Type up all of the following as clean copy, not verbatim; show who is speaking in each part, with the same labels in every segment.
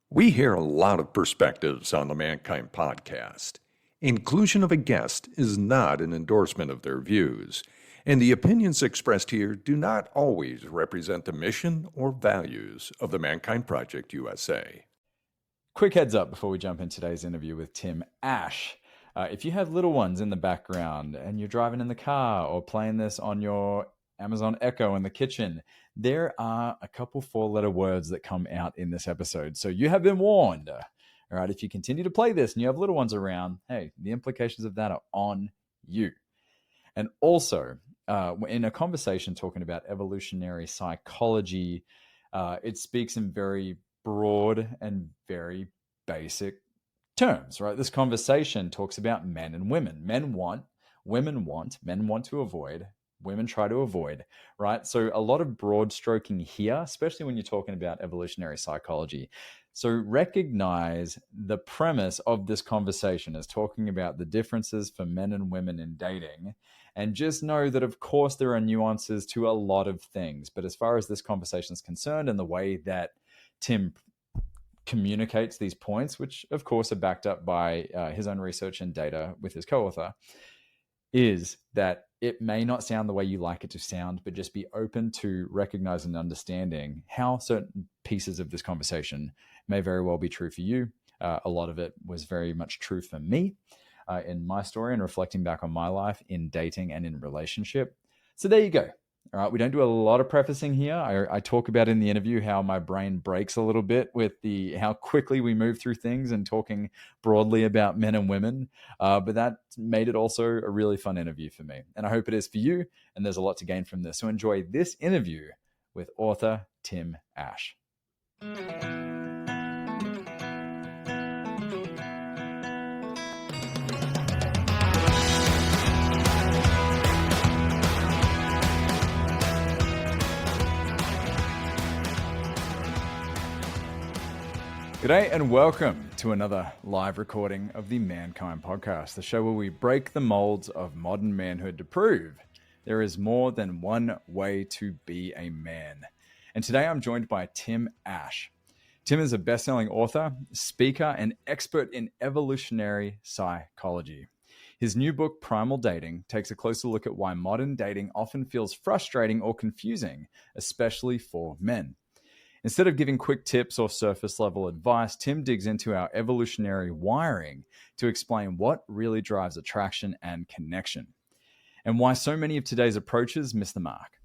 Speaker 1: We hear a lot of perspectives on the Mankind podcast. Inclusion of a guest is not an endorsement of their views, and the opinions expressed here do not always represent the mission or values of the Mankind Project USA.
Speaker 2: Quick heads up before we jump in today's interview with Tim Ash. If you have little ones in the background and you're driving in the car or playing this on your Amazon Echo in the kitchen, there are a couple four-letter words that come out in this episode. So you have been warned. All right, if you continue to play this and you have little ones around, hey, the implications of that are on you. And also, in a conversation talking about evolutionary psychology, it speaks in very broad and very basic terms, right? This conversation talks about men and women. Men want, women want, men want to avoid, women try to avoid, right? So a lot of broad stroking here, especially when you're talking about evolutionary psychology. So recognize the premise of this conversation is talking about the differences for men and women in dating. And just know that, of course, there are nuances to a lot of things. But as far as this conversation is concerned and the way that Tim communicates these points, which of course are backed up by his own research and data with his co-author, is that it may not sound the way you like it to sound, but just be open to recognizing and understanding how certain pieces of this conversation may very well be true for you. A lot of it was very much true for me in my story and reflecting back on my life in dating and in relationship. So there you go. All right, we don't do a lot of prefacing here. I talk about in the interview how my brain breaks a little bit with how quickly we move through things and talking broadly about men and women. But that made it also a really fun interview for me. And I hope it is for you. And there's a lot to gain from this. So enjoy this interview with author Tim Ash. G'day and welcome to another live recording of the Mankind Podcast, the show where we break the molds of modern manhood to prove there is more than one way to be a man. And today I'm joined by Tim Ash. Tim is a best-selling author, speaker, and expert in evolutionary psychology. His new book, Primal Dating, takes a closer look at why modern dating often feels frustrating or confusing, especially for men. Instead of giving quick tips or surface level advice, Tim digs into our evolutionary wiring to explain what really drives attraction and connection, and why so many of today's approaches miss the mark.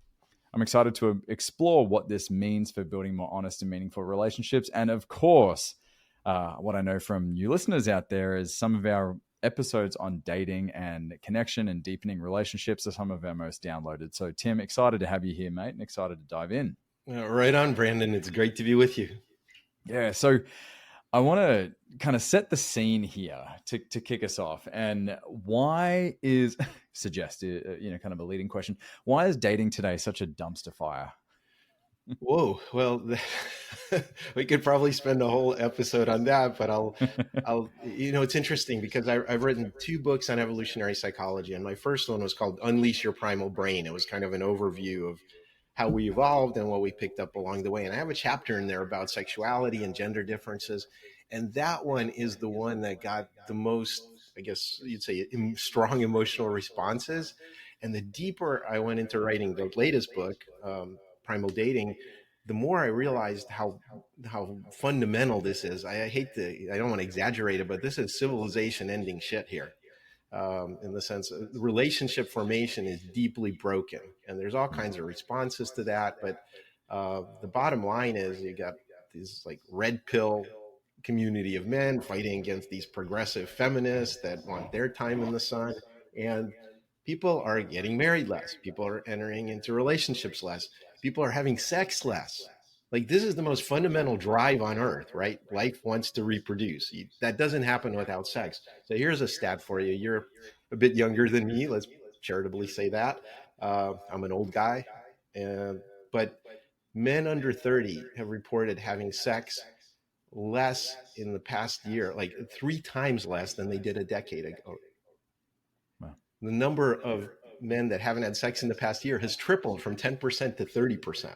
Speaker 2: I'm excited to explore what this means for building more honest and meaningful relationships. And of course, what I know from you listeners out there is some of our episodes on dating and connection and deepening relationships are some of our most downloaded. So Tim, excited to have you here, mate, and excited to dive in.
Speaker 3: Right on, Brandon. It's great to be with you.
Speaker 2: Yeah, so I want to kind of set the scene here to kick us off. And why is, kind of a leading question, why is dating today such a dumpster fire?
Speaker 3: Whoa, well, we could probably spend a whole episode on that, but it's interesting because I've written 2 books on evolutionary psychology, and my first one was called Unleash Your Primal Brain. It was kind of an overview of how we evolved and what we picked up along the way. And I have a chapter in there about sexuality and gender differences. And that one is the one that got the most, I guess you'd say, strong emotional responses. And the deeper I went into writing the latest book, Primal Dating, the more I realized how fundamental this is. I don't want to exaggerate it, but this is civilization ending shit here. In the sense of relationship formation is deeply broken, and there's all kinds of responses to that. But the bottom line is you got this like red pill community of men fighting against these progressive feminists that want their time in the sun. And people are getting married less. People are entering into relationships less. People are having sex less. Like, this is the most fundamental drive on earth, right? Life wants to reproduce. That doesn't happen without sex. So here's a stat for you. You're a bit younger than me. Let's charitably say that. I'm an old guy. But men under 30 have reported having sex less in the past year, like 3 times less than they did a decade ago. Wow. The number of men that haven't had sex in the past year has tripled from 10% to 30%.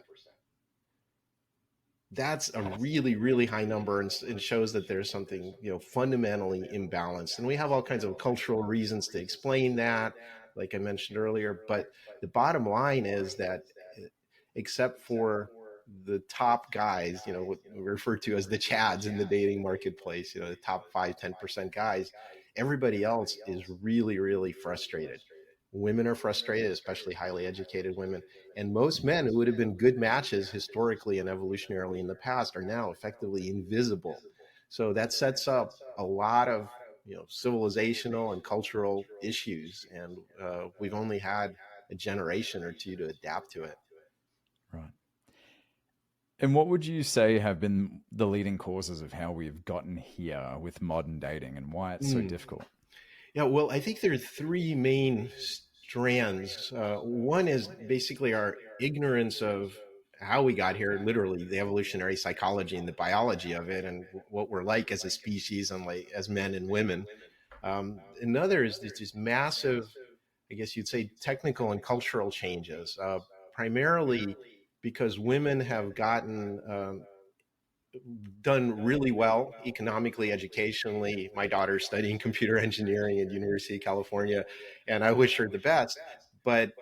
Speaker 3: that's a really, really high number, and shows that there's something, fundamentally imbalanced. And we have all kinds of cultural reasons to explain that, like I mentioned earlier. But the bottom line is that, except for the top guys, what we refer to as the chads in the dating marketplace, the top 5, 10% guys, everybody else is really, really frustrated. Women are frustrated, especially highly educated women. And most men who would have been good matches historically and evolutionarily in the past are now effectively invisible. So that sets up a lot of, civilizational and cultural issues. And we've only had a generation or two to adapt to it.
Speaker 2: Right. And what would you say have been the leading causes of how we've gotten here with modern dating and why it's so
Speaker 3: Mm.
Speaker 2: difficult?
Speaker 3: Yeah, well, I think there are three main strands. One is basically our ignorance of how we got here, literally the evolutionary psychology and the biology of it, and what we're like as a species and like as men and women. Another is there's these massive, I guess you'd say, technical and cultural changes, primarily because women have gotten done really well economically, educationally. My daughter's studying computer engineering at University of California, and I wish her the best. But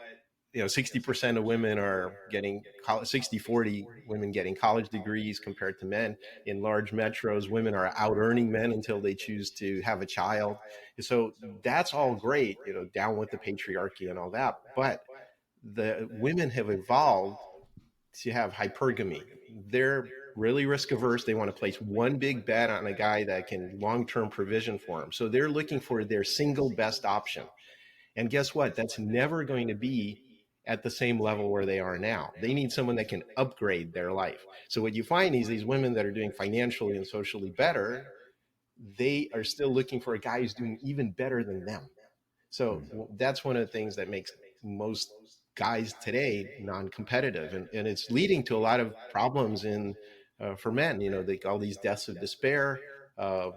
Speaker 3: 60% of women are getting 60-40 women getting college degrees compared to men. In large metros, women are out earning men until they choose to have a child. So that's all great, down with the patriarchy and all that. But the women have evolved to have hypergamy. They're really risk averse. They want to place one big bet on a guy that can long term provision for them. So they're looking for their single best option. And guess what? That's never going to be at the same level where they are now. They need someone that can upgrade their life. So what you find is these women that are doing financially and socially better, they are still looking for a guy who's doing even better than them. So that's one of the things that makes most guys today non-competitive, and it's leading to a lot of problems in for men. All these deaths of despair, uh,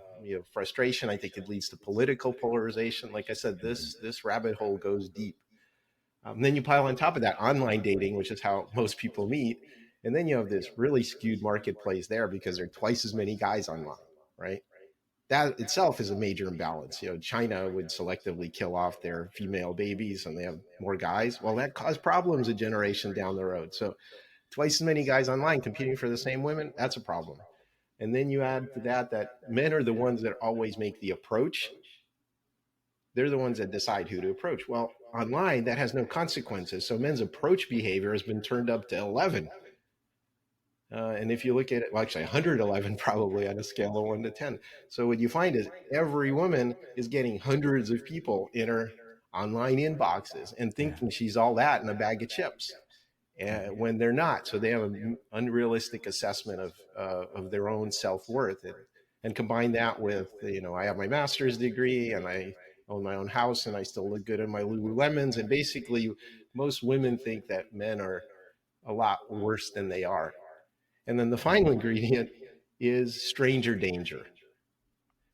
Speaker 3: frustration. I think it leads to political polarization. Like I said, this rabbit hole goes deep. Then you pile on top of that online dating, which is how most people meet, and then you have this really skewed marketplace there because there are twice as many guys online, right? That itself is a major imbalance. China would selectively kill off their female babies and they have more guys. Well, that caused problems a generation down the road. So twice as many guys online competing for the same women, that's a problem. And then you add to that men are the ones that always make the approach. They're the ones that decide who to approach. Well, online, that has no consequences. So men's approach behavior has been turned up to 11. And if you look at it, well, actually 111 probably on a scale of 1 to 10. So what you find is every woman is getting hundreds of people in her online inboxes and thinking she's all that in a bag of chips, when they're not. So they have an unrealistic assessment of their own self-worth. And combine that with, I have my master's degree and I own my own house and I still look good in my Lululemons. And basically, most women think that men are a lot worse than they are. And then the final ingredient is stranger danger.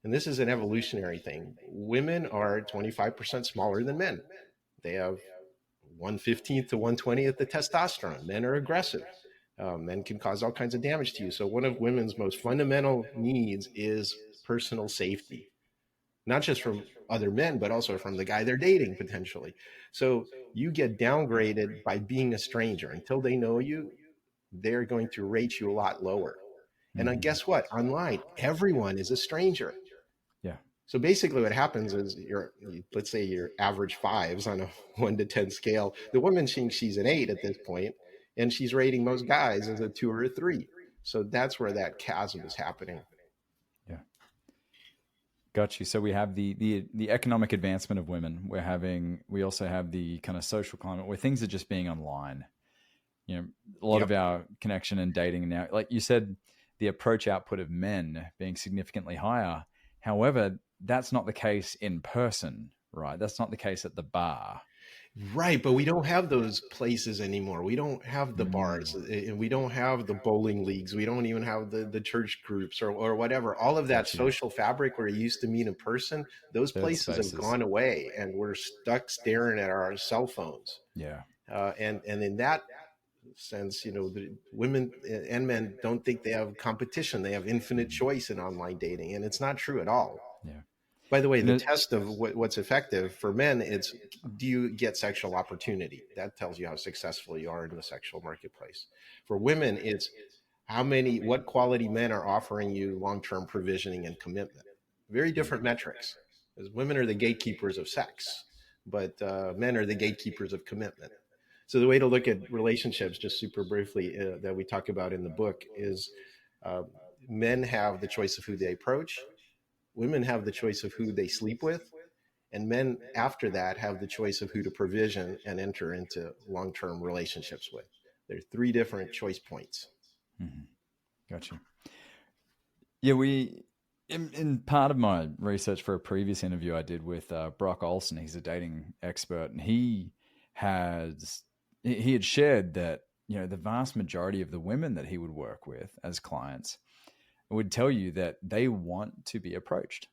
Speaker 3: And this is an evolutionary thing. Women are 25% smaller than men. They have 1/15th to 1/20th the testosterone. Men are aggressive. Men can cause all kinds of damage to you. So one of women's most fundamental needs is personal safety, not just from other men, but also from the guy they're dating potentially. So you get downgraded by being a stranger. Until they know you, they're going to rate you a lot lower. And then guess what? Online, everyone is a stranger.
Speaker 2: Yeah.
Speaker 3: So basically, what happens is let's say your average fives on a 1 to 10 scale. The woman thinks she's an 8 at this point, and she's rating most guys as a 2 or a 3. So that's where that chasm is happening.
Speaker 2: Yeah. Got you. So we have the economic advancement of women. We also have the kind of social climate where things are just being online. A lot of our connection and dating now, like you said, the approach output of men being significantly higher. However, that's not the case in person, right? That's not the case at the bar.
Speaker 3: Right, but we don't have those places anymore. We don't have the bars, and we don't have the bowling leagues. We don't even have the church groups or whatever. All of that social fabric where you used to meet in person, those places have gone away, and we're stuck staring at our cell phones.
Speaker 2: Yeah.
Speaker 3: And in that since, the women and men don't think they have competition. They have infinite choice in online dating, and it's not true at all.
Speaker 2: Yeah.
Speaker 3: By the way,
Speaker 2: And
Speaker 3: the test of what's effective for men, it's, do you get sexual opportunity? That tells you how successful you are in the sexual marketplace. For women, it's what quality men are offering you long-term provisioning and commitment. Very different metrics. Because women are the gatekeepers of sex, but men are the gatekeepers of commitment. So the way to look at relationships, just super briefly, that we talk about in the book is, uh, men have the choice of who they approach, women have the choice of who they sleep with, and men after that have the choice of who to provision and enter into long-term relationships with. There are three different choice points.
Speaker 2: Mhm. Gotcha. Yeah, in part of my research for a previous interview I did with Brock Olson, he's a dating expert, and he had shared that the vast majority of the women that he would work with as clients would tell you that they want to be approached.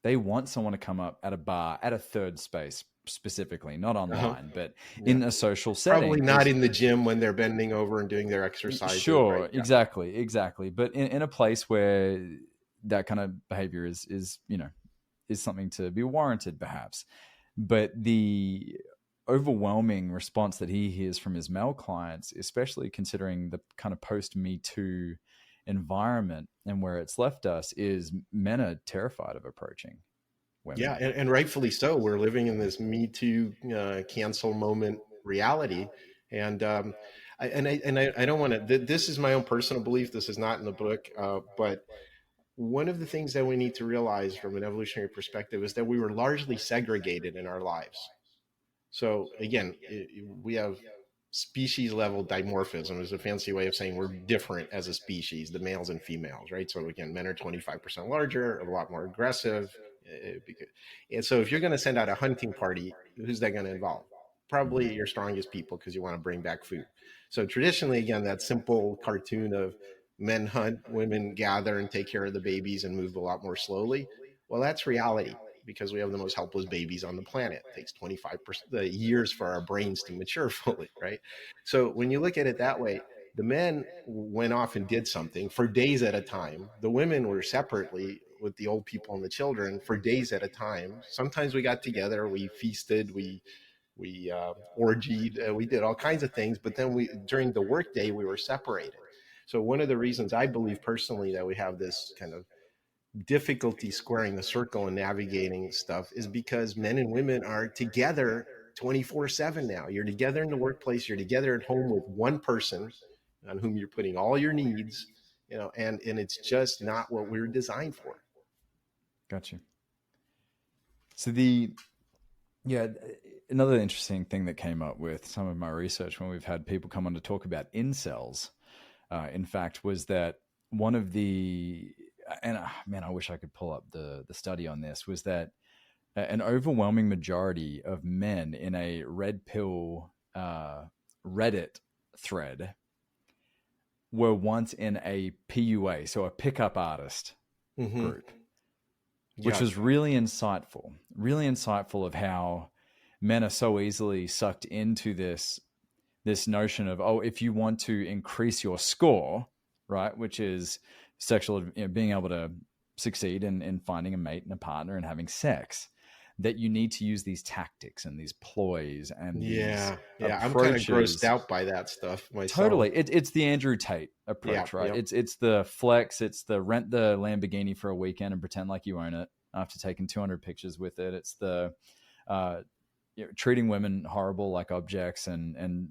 Speaker 2: They want someone to come up at a bar, at a third space specifically, not
Speaker 3: Uh-huh.
Speaker 2: online, but
Speaker 3: Yeah.
Speaker 2: in a social
Speaker 3: Probably
Speaker 2: setting.
Speaker 3: not in the gym when they're bending over and doing their exercises, right?
Speaker 2: Sure,
Speaker 3: Yeah.
Speaker 2: exactly. But in a place where that kind of behavior is something to be warranted, perhaps. But the overwhelming response that he hears from his male clients, especially considering the kind of post Me Too environment and where it's left us, is men are terrified of approaching
Speaker 3: Yeah,
Speaker 2: women.
Speaker 3: and rightfully so. We're living in this Me Too cancel moment reality, and I don't want to. This is my own personal belief. This is not in the book, but one of the things that we need to realize from an evolutionary perspective is that we were largely segregated in our lives. So again, we have species level dimorphism is a fancy way of saying we're different as a species, the males and females, right? So again, men are 25% larger, a lot more aggressive. And so if you're going to send out a hunting party, who's that going to involve? Probably your strongest people because you want to bring back food. So traditionally, again, that simple cartoon of men hunt, women gather and take care of the babies and move a lot more slowly. Well, that's reality because we have the most helpless babies on the planet. It takes 25% years for our brains to mature fully, right? So when you look at it that way, the men went off and did something for days at a time. The women were separately with the old people and the children for days at a time. Sometimes we got together, we feasted, we orgied, we did all kinds of things. But then we during the workday we were separated. So one of the reasons I believe personally that we have this kind of difficulty squaring the circle and navigating stuff is because men and women are together 24/7 now. You're together in the workplace, you're together at home with one person on whom you're putting all your needs, and it's just not what we were designed for.
Speaker 2: Gotcha. So the yeah, another interesting thing that came up with some of my research when we've had people come on to talk about incels, in fact, was that one of the and man, I wish I could pull up the study on this, was that an overwhelming majority of men in a red pill Reddit thread were once in a PUA, so a pickup artist
Speaker 3: Mm-hmm.
Speaker 2: group, which
Speaker 3: Yeah.
Speaker 2: was really insightful of how men are so easily sucked into this notion of, oh, if you want to increase your score, right, which is sexual, being able to succeed in finding a mate and a partner and having sex, that you need to use these tactics and these ploys and these
Speaker 3: Yeah. I'm kind of grossed
Speaker 2: approaches.
Speaker 3: out by that stuff myself.
Speaker 2: Totally, it's the Andrew Tate
Speaker 3: Yeah.
Speaker 2: approach, right?
Speaker 3: Yep.
Speaker 2: It's the flex, it's the rent the Lamborghini for a weekend and pretend like you own it after taking 200 pictures with it. It's the uh, treating women horrible like objects and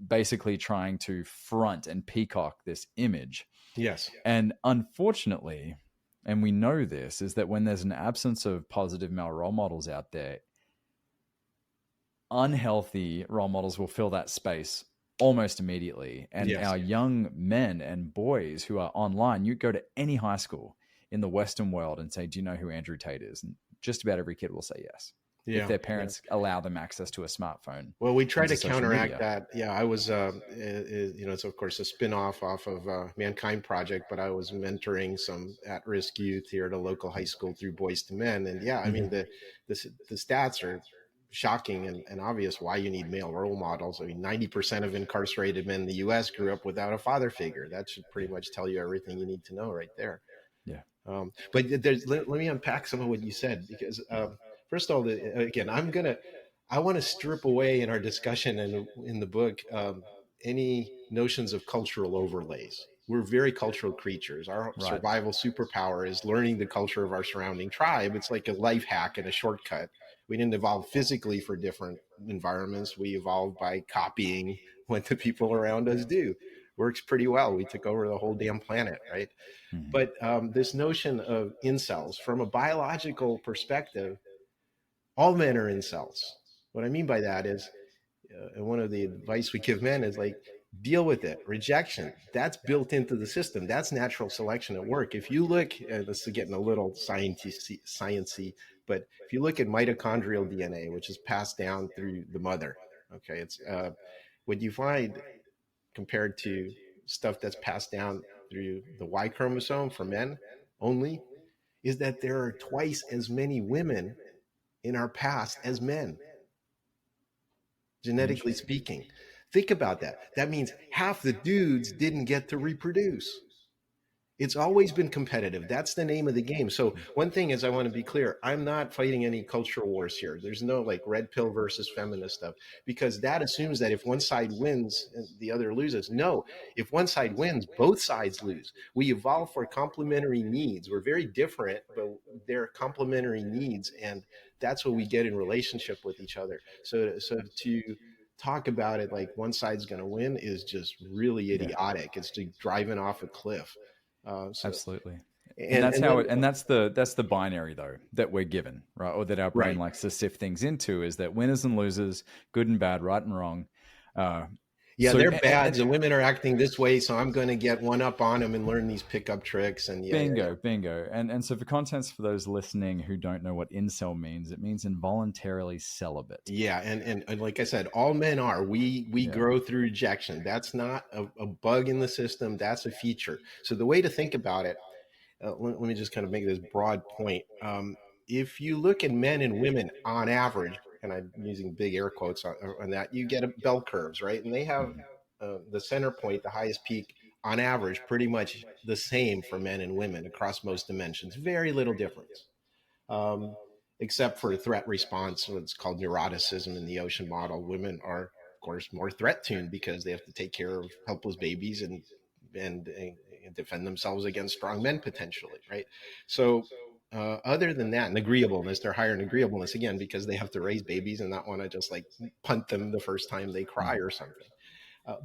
Speaker 2: basically trying to front and peacock this image.
Speaker 3: Yes.
Speaker 2: And unfortunately, and we know this, is that when there's an absence of positive male role models out there, unhealthy role models will fill that space almost immediately. And
Speaker 3: Yes.
Speaker 2: our young men and boys who are online, you go to any high school in the Western world and say, do you know who Andrew Tate is? And just about every kid will say yes, if
Speaker 3: Yeah.
Speaker 2: their
Speaker 3: Yeah.
Speaker 2: parents allow them access to a smartphone
Speaker 3: Well, we try
Speaker 2: and to
Speaker 3: to
Speaker 2: social
Speaker 3: counteract
Speaker 2: media.
Speaker 3: that. Yeah, I was, it's of course a spin-off off of Mankind Project, but I was mentoring some at-risk youth here at a local high school through Boys to Men, and yeah, I mean
Speaker 2: Mhm.
Speaker 3: the stats are shocking and obvious why you need male role models. I mean, 90% of incarcerated men in the US grew up without a father figure. That should pretty
Speaker 2: Yeah.
Speaker 3: much tell you everything you need to know right there.
Speaker 2: Yeah.
Speaker 3: But let me unpack some of what you said, because first of all, again, I want to strip away in our discussion and in the book any notions of cultural overlays. We're very cultural creatures. Our
Speaker 2: Right.
Speaker 3: survival superpower is learning the culture of our surrounding tribe. It's like a life hack and a shortcut. We didn't evolve physically for different environments. We evolved by copying what the people around us do. Works pretty well. We took over the whole damn planet, right?
Speaker 2: Mhm.
Speaker 3: But this notion of incels, from a biological perspective, all men are incels. What I mean by that is, and one of the advice we give men is like, deal with it. Rejection, that's built into the system. That's natural selection at work. If you look, and this is getting a little sciencey, but if you look at mitochondrial DNA, which is passed down through the mother, okay, it's what you find compared to stuff that's passed down through the Y chromosome for men only, is that there are twice as many women in our past as men, genetically
Speaker 2: Interesting.
Speaker 3: speaking. Think about that. That means half the dudes didn't get to reproduce. It's always been competitive. That's the name of the game. So one thing is, I want to be clear. I'm not fighting any cultural wars here. There's no like red pill versus feminist stuff, because that assumes that if one side wins and the other loses. No, if one side wins, both sides lose. We evolve for complementary needs. We're very different, but they're complementary needs, and that's what we get in relationship with each other. So to talk about it like one side's going to win is just really
Speaker 2: Yeah.
Speaker 3: idiotic. It's like driving off a cliff. So
Speaker 2: Absolutely. And
Speaker 3: and
Speaker 2: that's
Speaker 3: and
Speaker 2: how
Speaker 3: then
Speaker 2: it, and that's the binary though that we're given, right? Or that our brain
Speaker 3: right.
Speaker 2: likes to sift things into, is that winners and losers, good and bad, right and wrong. Uh,
Speaker 3: Yeah,
Speaker 2: so
Speaker 3: they're
Speaker 2: and
Speaker 3: bad. The women are acting this way, so I'm going to get one up on them and learn these pickup tricks. And yeah.
Speaker 2: bingo, bingo. And so for contents for those listening who don't know what incel means, it means involuntarily celibate.
Speaker 3: Yeah, and like I said, all men are. We
Speaker 2: Yeah.
Speaker 3: grow through rejection. That's not a bug in the system. That's a feature. So the way to think about it, let me just kind of make this broad point. If you look at men and women on average, and I'm using big air quotes on that, you get a bell curves, right? And they have
Speaker 2: Mhm.
Speaker 3: the center point, the highest peak, on average, pretty much the same for men and women across most dimensions. Very little difference, um, except for threat response. What's called neuroticism in the ocean model. Women are, of course, more threat tuned because they have to take care of helpless babies and defend themselves against strong men potentially, right? So other than that, and agreeableness, they're higher in agreeableness again because they have to raise babies and not want to just like punt them the first time they cry
Speaker 2: Mhm.
Speaker 3: or something.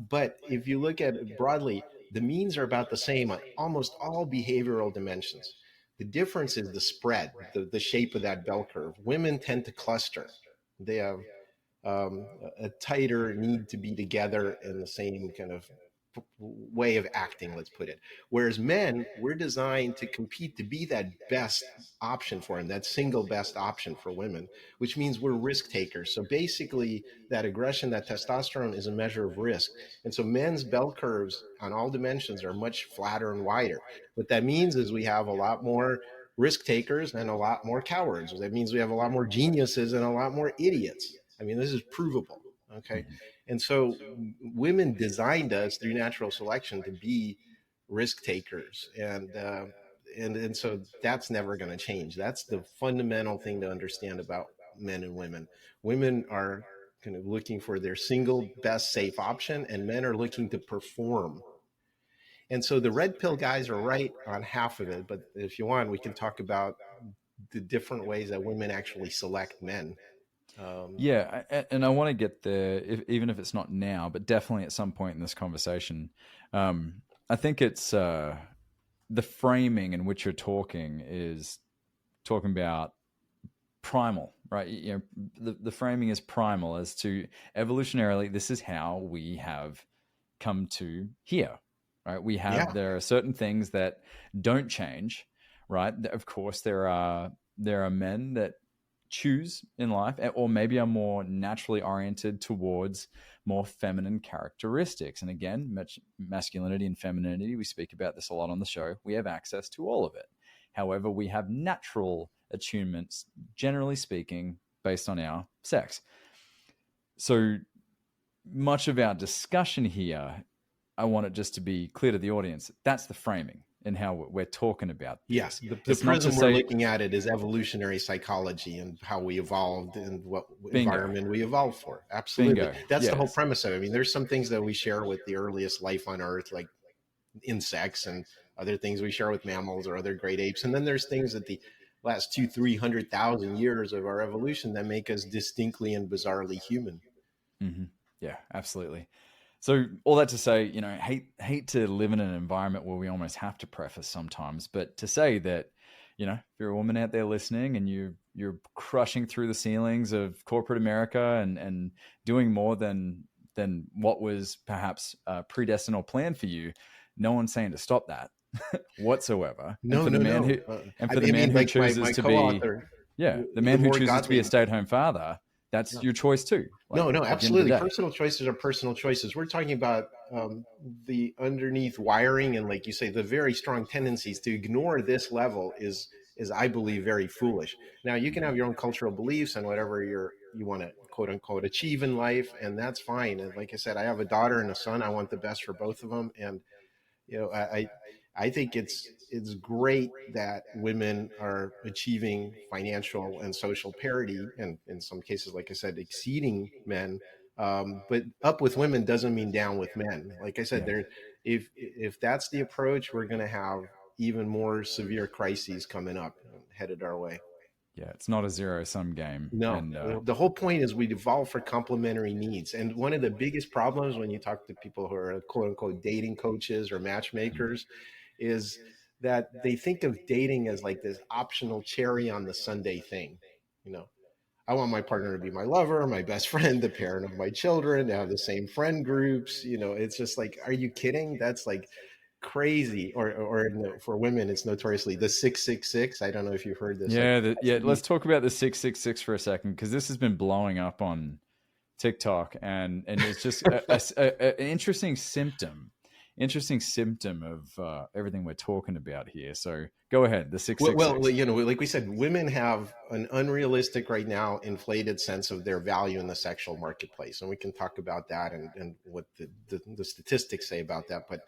Speaker 3: But if you look at it broadly, the means are about the same on almost all behavioral dimensions. The difference is the spread, the shape of that bell curve. Women tend to cluster. They have a tighter need to be together in the same kind of way of acting, let's put it. Whereas men, we're designed to compete to be that best option for him, that single best option for women, which means we're risk takers. So basically, that aggression, that testosterone is a measure of risk. And so men's bell curves on all dimensions are much flatter and wider. What that means is we have a lot more risk takers and a lot more cowards. That means we have a lot more geniuses and a lot more idiots. I mean, this is provable. Okay.
Speaker 2: Mhm.
Speaker 3: And so women designed us through natural selection to be risk takers. And so that's never going to change. That's the fundamental thing to understand about men and women. Women are kind of looking for their single best safe option, and men are looking to perform. And so the red pill guys are right on half of it. But if you want, we can talk about the different ways that women actually select men. Um,
Speaker 2: Yeah, and I want to get there, even if it's not now, but definitely at some point in this conversation. I think it's the framing in which you're talking is talking about primal, right? You know, the framing is primal as to evolutionarily, this is how we have come to here, right?
Speaker 3: yeah,
Speaker 2: There are certain things that don't change, right? Of course, there are men that choose in life, or maybe are more naturally oriented towards more feminine characteristics. And again, masculinity and femininity, we speak about this a lot on the show. We have access to all of it. However, we have natural attunements, generally speaking, based on our sex. So much of our discussion here, I want it just to be clear to the audience, that's the framing and how we're talking about
Speaker 3: Yeah,
Speaker 2: this.
Speaker 3: the
Speaker 2: It's not to
Speaker 3: prism we're
Speaker 2: say,
Speaker 3: looking at it is evolutionary psychology and how we evolved and what
Speaker 2: bingo,
Speaker 3: environment we evolved for. Absolutely.
Speaker 2: bingo,
Speaker 3: That's the whole
Speaker 2: yes.
Speaker 3: premise of it. I mean, there's some things that we share with the earliest life on Earth, like insects, and other things we share with mammals or other great apes. And then there's things that the last 300,000 years of our evolution that make us distinctly and bizarrely human.
Speaker 2: Mm-hmm. Yeah, absolutely. So all that to say, hate to live in an environment where we almost have to preface sometimes, but to say that, if you're a woman out there listening and you're crushing through the ceilings of corporate America and doing more than what was perhaps predestined or planned for you, no one's saying to stop that whatsoever. And
Speaker 3: No,
Speaker 2: for the
Speaker 3: no,
Speaker 2: man
Speaker 3: no.
Speaker 2: who and
Speaker 3: I
Speaker 2: for the man
Speaker 3: mean,
Speaker 2: who
Speaker 3: like
Speaker 2: chooses
Speaker 3: my
Speaker 2: to be,
Speaker 3: co-author,
Speaker 2: yeah, the man who
Speaker 3: Lamore
Speaker 2: chooses to be a
Speaker 3: Gottlieb.
Speaker 2: stay-at-home father, that's
Speaker 3: Yeah.
Speaker 2: your choice too. Like
Speaker 3: No, no,
Speaker 2: at the end of the
Speaker 3: absolutely.
Speaker 2: day.
Speaker 3: Personal choices are personal choices. We're talking about the underneath wiring and, like you say, the very strong tendencies to ignore this level is I believe very foolish. Now, you can have your own cultural beliefs and whatever you want to quote unquote achieve in life, and that's fine. And like I said, I have a daughter and a son. I want the best for both of them, and I think it's great that women are achieving financial and social parity, and in some cases, like I said, exceeding men. But up with women doesn't mean down with men. Like I said,
Speaker 2: Yeah.
Speaker 3: there, if that's the approach, we're going to have even more severe crises coming up headed our way.
Speaker 2: Yeah, it's not a zero-sum game.
Speaker 3: No,
Speaker 2: And
Speaker 3: the whole point is we evolve for complementary needs. And one of the biggest problems when you talk to people who are quote unquote dating coaches or matchmakers is that they think of dating as like this optional cherry on the Sunday thing. You know, I want my partner to be my lover, my best friend, the parent of my children, to have the same friend groups. It's just like, are you kidding? That's like crazy. Or for women, it's notoriously the 666. I don't know if you've heard this. Like,
Speaker 2: yeah, let's talk about the 666 for a second, because this has been blowing up on TikTok, and it's just an interesting symptom of everything we're talking about here. So go ahead, the
Speaker 3: Well,
Speaker 2: 666.
Speaker 3: like we said, women have an unrealistic right now inflated sense of their value in the sexual marketplace, and we can talk about that and what the statistics say about that. But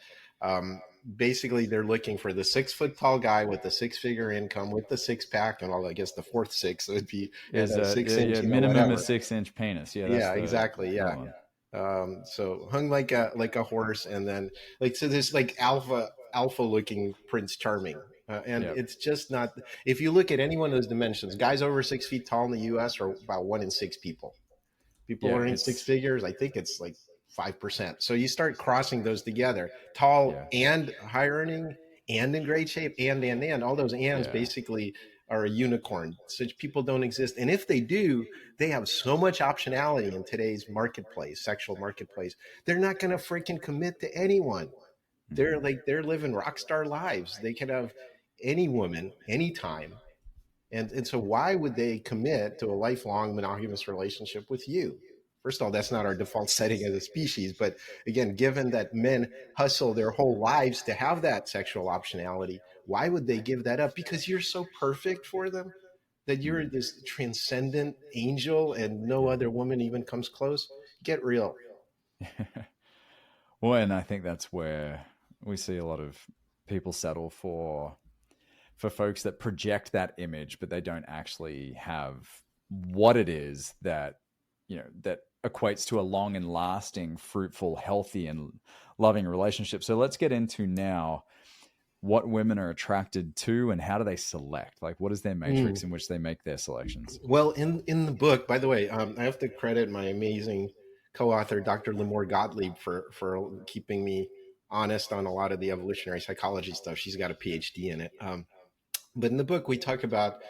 Speaker 3: basically, they're looking for the 6 foot tall guy with the six-figure income, with the six pack, and all. I guess the fourth six would be and
Speaker 2: Is
Speaker 3: a 6 inch,
Speaker 2: yeah, minimum
Speaker 3: whatever.
Speaker 2: is 6 inch penis. Yeah, that's
Speaker 3: Yeah,
Speaker 2: the
Speaker 3: exactly.
Speaker 2: other
Speaker 3: Yeah.
Speaker 2: one.
Speaker 3: So hung like a horse, and then like so this like alpha looking Prince Charming, and
Speaker 2: Yep.
Speaker 3: it's just not. If you look at any one of those dimensions, guys over 6 feet tall in the U.S. are about 1 in 6 people. People
Speaker 2: Yeah,
Speaker 3: earning six
Speaker 2: it's
Speaker 3: figures, I think it's like 5%. So you start crossing those together, tall
Speaker 2: yeah,
Speaker 3: and high earning and in great shape, and all those ands
Speaker 2: yeah.
Speaker 3: basically are a unicorn. Such people don't exist. And if they do, they have so much optionality in today's marketplace, sexual marketplace. They're not going to freaking commit to anyone.
Speaker 2: Hmm.
Speaker 3: They're living rock star lives. They can have any woman, anytime, and so why would they commit to a lifelong monogamous relationship with you? First of all, that's not our default setting as a species. But again, given that men hustle their whole lives to have that sexual optionality, why would they give that up? Because you're so perfect for them, that you're
Speaker 2: Hmm.
Speaker 3: this transcendent angel and no
Speaker 2: Yeah.
Speaker 3: other woman even comes close. Get real.
Speaker 2: Well, and I think that's where we see a lot of people settle for folks that project that image, but they don't actually have what it is that that equates to a long and lasting, fruitful, healthy, and loving relationship. So let's get into now what women are attracted to and how do they select? Like, what is their
Speaker 3: Mm.
Speaker 2: matrix in which they make their selections?
Speaker 3: Well, in the book, by the way, I have to credit my amazing co-author, Dr. Lamore Gottlieb, for keeping me honest on a lot of the evolutionary psychology stuff. She's got a PhD in it. But in the book, we talk about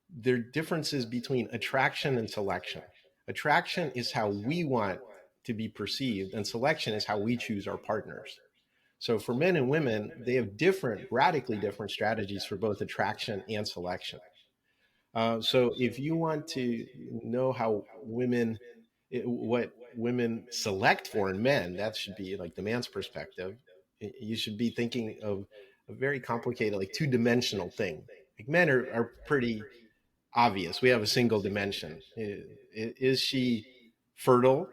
Speaker 3: there are differences between attraction and selection. Attraction is how we want to be perceived, and selection is how we choose our partners. So for men and women, they have different, radically different strategies for both attraction and selection. So if you want to know how what women select for in men, that should be like the man's perspective. You should be thinking of a very complicated, like two-dimensional thing. Like men are pretty obvious. We have a single dimension. Is she fertile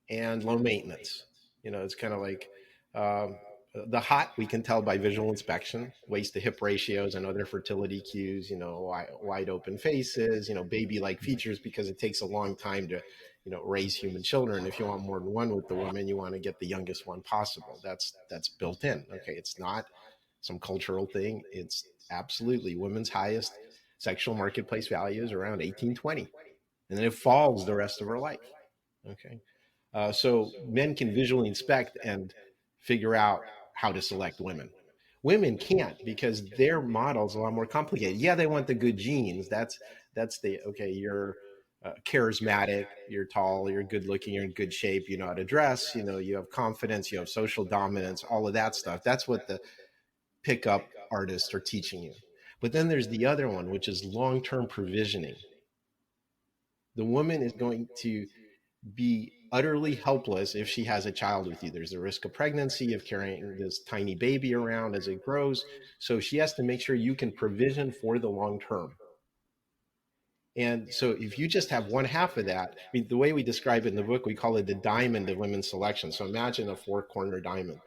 Speaker 3: and low maintenance? It's kind of like um, the hot we can tell by visual inspection, waist to hip ratios and other fertility cues, wide open faces, baby like features, because it takes a long time to, raise human children. If you want more than one with the woman, you want to get the youngest one possible. That's built in. Okay. It's not some cultural thing. It's absolutely women's highest sexual marketplace value is around 18-20, and then it falls the rest of her life. Okay. So men can visually inspect and figure out how to select women. Women can't, because their model's a lot more complicated. Yeah, they want the good genes. That's the okay. You're charismatic. You're tall. You're good looking. You're in good shape. You know how to dress. You have confidence. You have social dominance. All of that stuff. That's what the pickup artists are teaching you. But then there's the other one, which is long-term provisioning. The woman is going to be utterly helpless if she has a child with you. There's a risk of pregnancy, of carrying this tiny baby around as it grows. So she has to make sure you can provision for the long term. And so if you just have one half of that, I mean, the way we describe it in the book, we call it the diamond of women's selection. So imagine a four-corner diamond.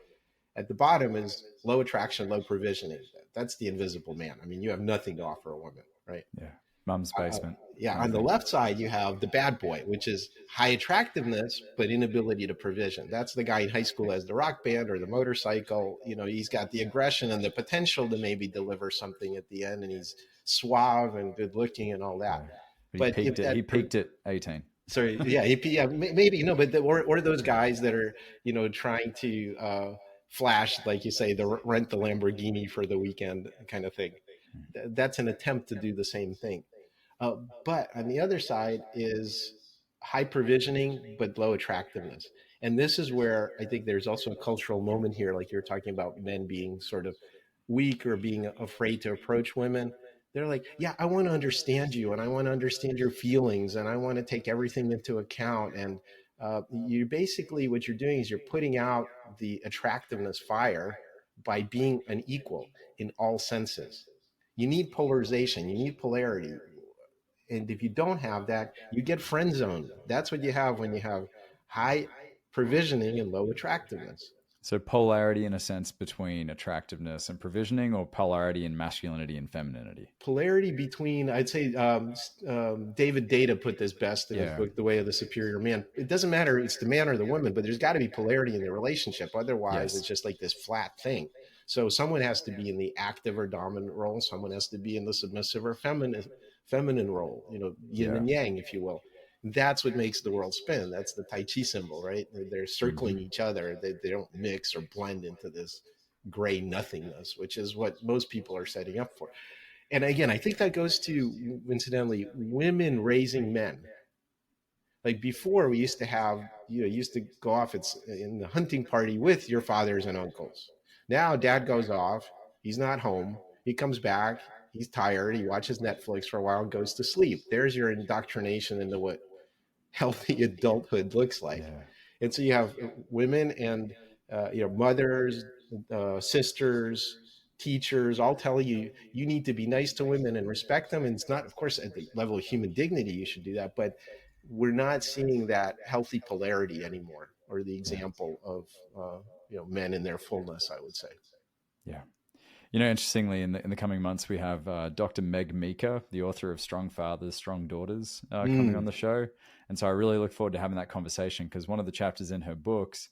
Speaker 3: At the bottom is low attraction, low provisioning. That's the invisible man. I mean, you have nothing to offer a woman, right?
Speaker 2: Yeah. Mum's basement.
Speaker 3: Yeah. On the left side, you have the bad boy, which is high attractiveness, but inability to provision. That's the guy in high school has the rock band or the motorcycle. He's got the aggression and the potential to maybe deliver something at the end, and he's suave and good looking and all that.
Speaker 2: Yeah. But he peaked at 18.
Speaker 3: Sorry. Yeah. Maybe, but or those guys that are, trying to, flash, like you say, the rent the Lamborghini for the weekend kind of thing. That's an attempt to do the same thing. But on the other side is high provisioning, but low attractiveness. And this is where I think there's also a cultural moment here, like you're talking about men being sort of weak or being afraid to approach women. They're like, yeah, I want to understand you, and I want to understand your feelings, and I want to take everything into account. And you basically, what you're doing is you're putting out the attractiveness fire by being an equal in all senses. You need polarization, you need polarity. And if you don't have that, you get friend zoned. That's what you have when you have high provisioning and low attractiveness.
Speaker 2: So polarity, in a sense, between attractiveness and provisioning, or polarity in masculinity and femininity?
Speaker 3: Polarity between, I'd say, David Data put this best in his book, The Way of the Superior Man. It doesn't matter it's the man or the woman, but there's got to be polarity in the relationship. Otherwise, It's just like this flat thing. So someone has to be in the active or dominant role. Someone has to be in the submissive or feminine role, yin and yang, if you will. That's what makes the world spin. That's the Tai Chi symbol, right? They're circling each other. They don't mix or blend into this gray nothingness, which is what most people are setting up for. And again, I think that goes to, incidentally, women raising men. Like before, we used to have, used to go off in the hunting party with your fathers and uncles. Now dad goes off. He's not home. He comes back. He's tired. He watches Netflix for a while and goes to sleep. There's your indoctrination into what healthy adulthood looks like. Yeah. And so you have women and mothers, sisters, teachers, all telling you need to be nice to women and respect them. And it's not, of course, at the level of human dignity you should do that, but we're not seeing that healthy polarity anymore, or the example of men in their fullness, I would say.
Speaker 2: Yeah. Interestingly, in the coming months, we have Dr. Meg Meeker, the author of Strong Fathers, Strong Daughters, coming on the show. And so I really look forward to having that conversation, because one of the chapters in her books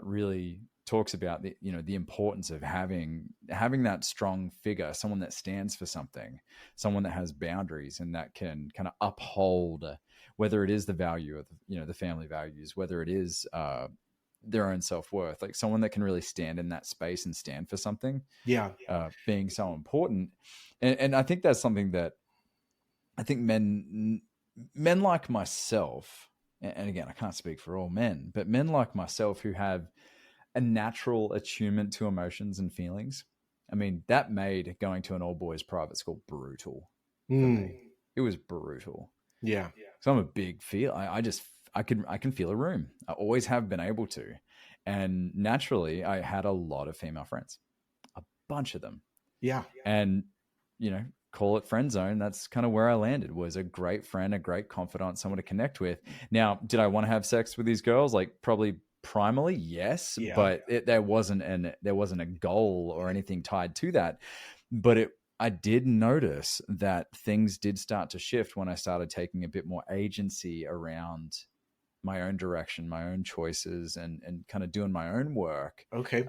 Speaker 2: really talks about the importance of having that strong figure, someone that stands for something, someone that has boundaries and that can kind of uphold, whether it is the value of the family values, whether it is their own self-worth, like someone that can really stand in that space and stand for something. Being so important. And I think that's something that I think men like myself, and again, I can't speak for all men, but men like myself who have a natural attunement to emotions and feelings. I mean, that made going to an all boys private school brutal for me. It was brutal.
Speaker 3: Yeah.
Speaker 2: So I'm a big feel. I can feel a room. I always have been able to. And naturally, I had a lot of female friends, a bunch of them.
Speaker 3: Yeah.
Speaker 2: And, call it friend zone. That's kind of where I landed, was a great friend, a great confidant, someone to connect with. Now, did I want to have sex with these girls? Like, probably primally, yes,
Speaker 3: Yeah.
Speaker 2: but there wasn't a goal or anything tied to that. But I did notice that things did start to shift when I started taking a bit more agency around my own direction, my own choices, and kind of doing my own work.
Speaker 3: Okay.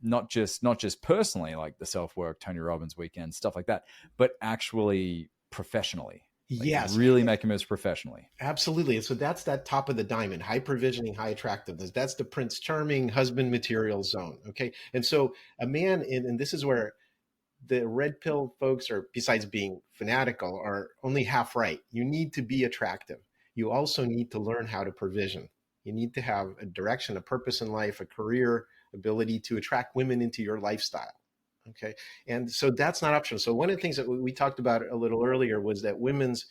Speaker 2: Not just personally, like the self work, Tony Robbins weekend, stuff like that, but actually professionally, like
Speaker 3: Yes.
Speaker 2: really making moves professionally.
Speaker 3: Absolutely. So that's that top of the diamond, high provisioning, high attractiveness. That's the Prince Charming husband material zone. Okay. And so a man, and this is where the red pill folks are, besides being fanatical, are only half right. You need to be attractive. You also need to learn how to provision. You need to have a direction, a purpose in life, a career, ability to attract women into your lifestyle. Okay. And so that's not optional. So one of the things that we talked about a little earlier was that women's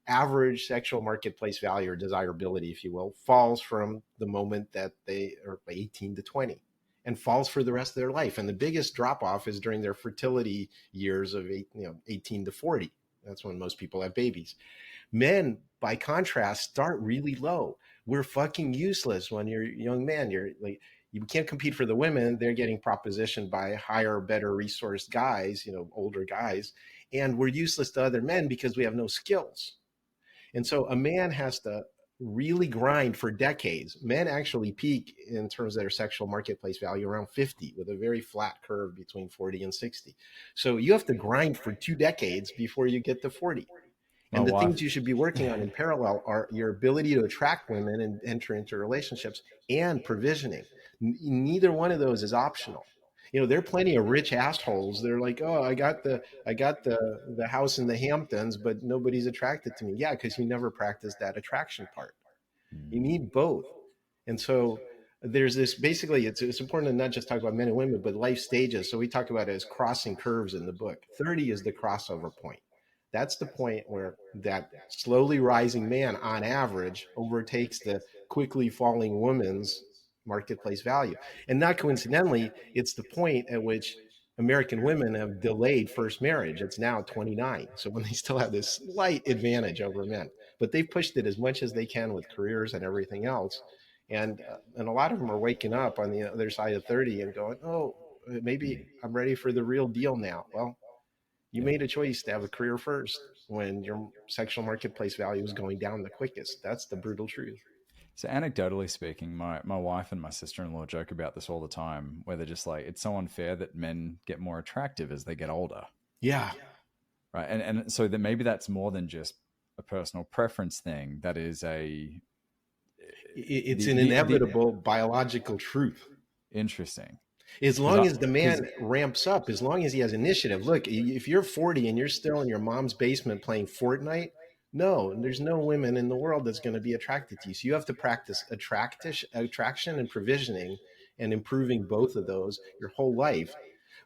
Speaker 3: average sexual marketplace value or desirability, if you will, falls from the moment that they are 18 to 20 and falls for the rest of their life. And the biggest drop off is during their fertility years of 18 to 40. That's when most people have babies. Men, by contrast, start really low. We're fucking useless when you're a young man. You're like, you can't compete for the women. They're getting propositioned by higher, better resourced guys, older guys. And we're useless to other men because we have no skills. And so a man has to really grind for decades. Men actually peak in terms of their sexual marketplace value around 50, with a very flat curve between 40 and 60. So you have to grind for 2 decades before you get to 40. And the things you should be working on in parallel are your ability to attract women and enter into relationships and provisioning. Neither one of those is optional. There are plenty of rich assholes. They're like, oh, I got the house in the Hamptons, but nobody's attracted to me. Yeah, because you never practiced that attraction part. You need both. And so there's this, basically, it's important to not just talk about men and women, but life stages. So we talk about it as crossing curves in the book. 30 is the crossover point. That's the point where that slowly rising man, on average, overtakes the quickly falling woman's marketplace value. And not coincidentally, it's the point at which American women have delayed first marriage. It's now 29. So when they still have this slight advantage over men, but they've pushed it as much as they can with careers and everything else. And a lot of them are waking up on the other side of 30 and going, oh, maybe I'm ready for the real deal now. Well, you made a choice to have a career first when your sexual marketplace value is going down the quickest. That's the brutal truth.
Speaker 2: So anecdotally speaking, my wife and my sister-in-law joke about this all the time, where they're just like, it's so unfair that men get more attractive as they get older.
Speaker 3: Yeah.
Speaker 2: Right. And so that maybe that's more than just a personal preference thing. That is
Speaker 3: it's an inevitable biological truth.
Speaker 2: Interesting.
Speaker 3: As long as the man ramps up, as long as he has initiative. Look, if you're 40 and you're still in your mom's basement playing Fortnite, no, there's no women in the world that's going to be attracted to you. So you have to practice attraction and provisioning and improving both of those your whole life.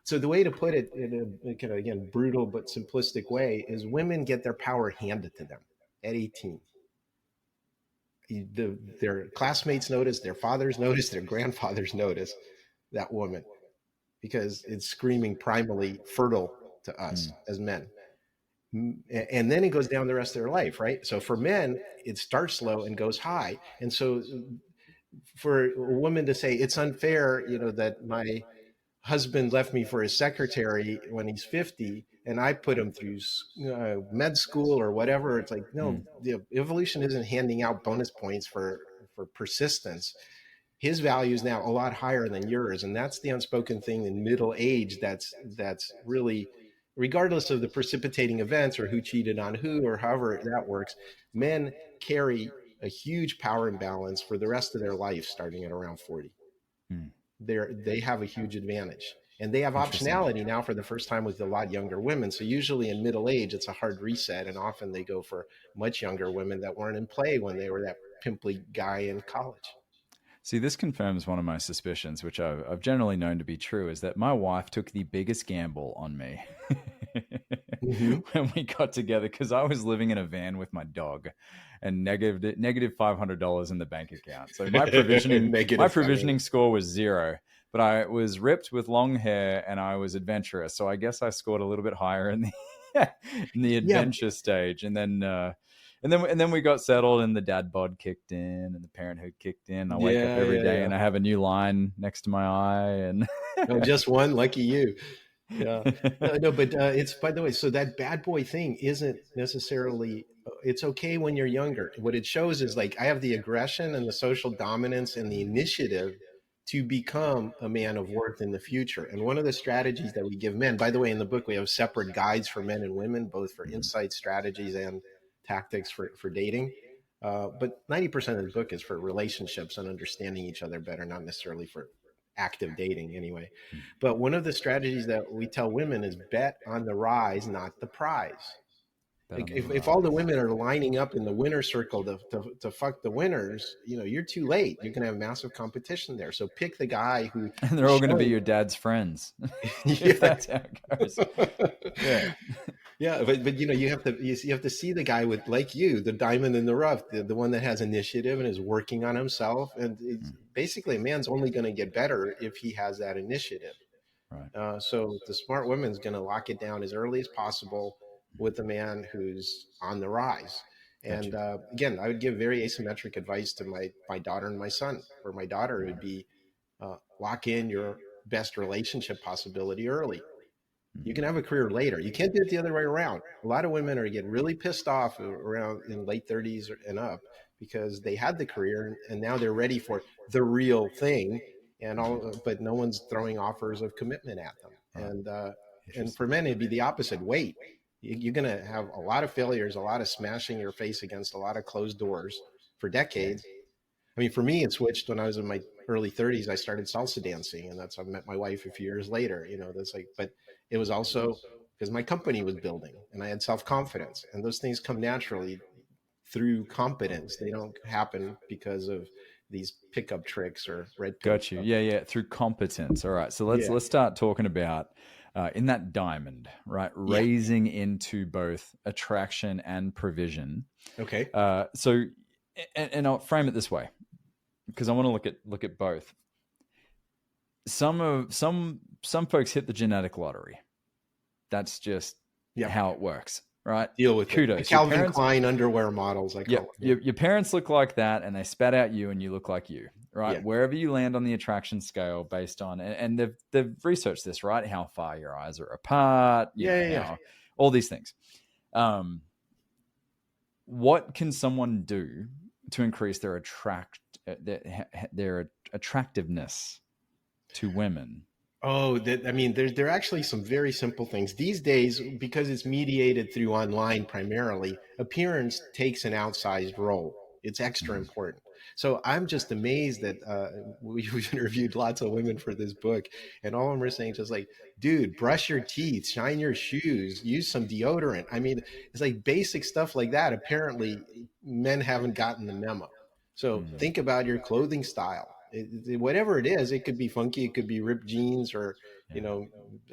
Speaker 3: So the way to put it in a kind of, again, brutal but simplistic way is women get their power handed to them at 18. Their classmates notice, their fathers notice, their grandfathers notice that woman, because it's screaming primally fertile to us as men. And then it goes down the rest of their life, right? So for men, it starts low and goes high. And so for a woman to say it's unfair, that my husband left me for his secretary when he's 50 and I put him through med school or whatever, it's like, no, the evolution isn't handing out bonus points for persistence. His value is now a lot higher than yours. And that's the unspoken thing in middle age that's really, regardless of the precipitating events or who cheated on who or however that works, men carry a huge power imbalance for the rest of their life starting at around 40. They have a huge advantage. And they have optionality now for the first time with a lot younger women. So usually in middle age, it's a hard reset. And often they go for much younger women that weren't in play when they were that pimply guy in college.
Speaker 2: See, this confirms one of my suspicions, which I've generally known to be true, is that my wife took the biggest gamble on me when we got together, because I was living in a van with my dog and negative $500 in the bank account. So my provisioning score was 0, but I was ripped with long hair and I was adventurous. So I guess I scored a little bit higher in in the
Speaker 3: Yeah,
Speaker 2: adventure stage, and then we got settled, and the dad bod kicked in, and the parenthood kicked in. I wake up
Speaker 3: yeah,
Speaker 2: every
Speaker 3: yeah,
Speaker 2: day,
Speaker 3: yeah.
Speaker 2: and I have a new line next to my eye, and
Speaker 3: Oh, just one, lucky you. Yeah. No, no, but it's, by the way, so that bad boy thing isn't necessarily, it's okay when you're younger. What it shows is like I have the aggression and the social dominance and the initiative to become a man of worth in the future. And one of the strategies that we give men, by the way, in the book, we have separate guides for men and women, both for insight strategies and tactics for dating. But 90% of the book is for relationships and understanding each other better, not necessarily for active dating anyway. But one of the strategies that we tell women is bet on the rise, not the prize.
Speaker 2: bet
Speaker 3: Like
Speaker 2: on the
Speaker 3: if all the
Speaker 2: rise.
Speaker 3: women are lining up in the winner circle to fuck the winners, you're too late. You're going to have massive competition there. So pick the guy who
Speaker 2: And they're
Speaker 3: is
Speaker 2: all going to be
Speaker 3: showing.
Speaker 2: your dad's friends, if
Speaker 3: Yeah.
Speaker 2: that's how it goes. Yeah.
Speaker 3: Yeah, but you have to see the guy with, like, the diamond in the rough, the one that has initiative and is working on himself, and it's basically a man's only going to get better if he has that initiative.
Speaker 2: Right.
Speaker 3: So the smart woman's going to lock it down as early as possible with a man who's on the rise.
Speaker 2: Got
Speaker 3: And
Speaker 2: you.
Speaker 3: again, I would give very asymmetric advice to my daughter and my son. For my daughter, it would be lock in your best relationship possibility early. You can have a career later. You can't do it the other way around. A lot of women are getting really pissed off around in late 30s and up because they had the career and now they're ready for the real thing, and all, but no one's throwing offers of commitment at them.
Speaker 2: Right.
Speaker 3: And
Speaker 2: Interesting.
Speaker 3: for men, it'd be the opposite. Wait, you're going to have a lot of failures, a lot of smashing your face against a lot of closed doors for decades. I mean, for me, it switched when I was in my early 30s. I started salsa dancing, and that's how I met my wife a few years later. That's like, but it was also because my company was building and I had self confidence, and those things come naturally through competence. They don't happen because of these pickup tricks or red pill
Speaker 2: Got you.
Speaker 3: stuff.
Speaker 2: Yeah, yeah. Through competence. All right. So let's
Speaker 3: Yeah.
Speaker 2: let's start talking about in that diamond, right?
Speaker 3: Yeah.
Speaker 2: Raising into both attraction and provision.
Speaker 3: Okay.
Speaker 2: So, and I'll frame it this way because I want to look at both. Some folks hit the genetic lottery. That's just
Speaker 3: Yeah.
Speaker 2: how it works, right?
Speaker 3: Deal with it. The
Speaker 2: Kudos. Your
Speaker 3: Calvin
Speaker 2: parents,
Speaker 3: Klein underwear models, I
Speaker 2: yeah,
Speaker 3: call it.
Speaker 2: your parents look like that, and they spat out you, and you look like you, right?
Speaker 3: Yeah.
Speaker 2: Wherever you land on the attraction scale, based on, and they've researched this, right? How far your eyes are apart,
Speaker 3: Yeah.
Speaker 2: all these things. What can someone do to increase their attractiveness to women?
Speaker 3: Oh, I mean, there are actually some very simple things these days because it's mediated through online primarily. Appearance takes an outsized role. It's extra
Speaker 2: Mhm.
Speaker 3: important. So I'm just amazed that we've interviewed lots of women for this book, and all of them are saying just like, dude, brush your teeth, shine your shoes, use some deodorant. I mean, it's like basic stuff like that. Apparently, men haven't gotten the memo. So
Speaker 2: Mhm.
Speaker 3: think about your clothing style. Whatever it is, it could be funky, it could be ripped jeans, or you
Speaker 2: Yeah.
Speaker 3: know,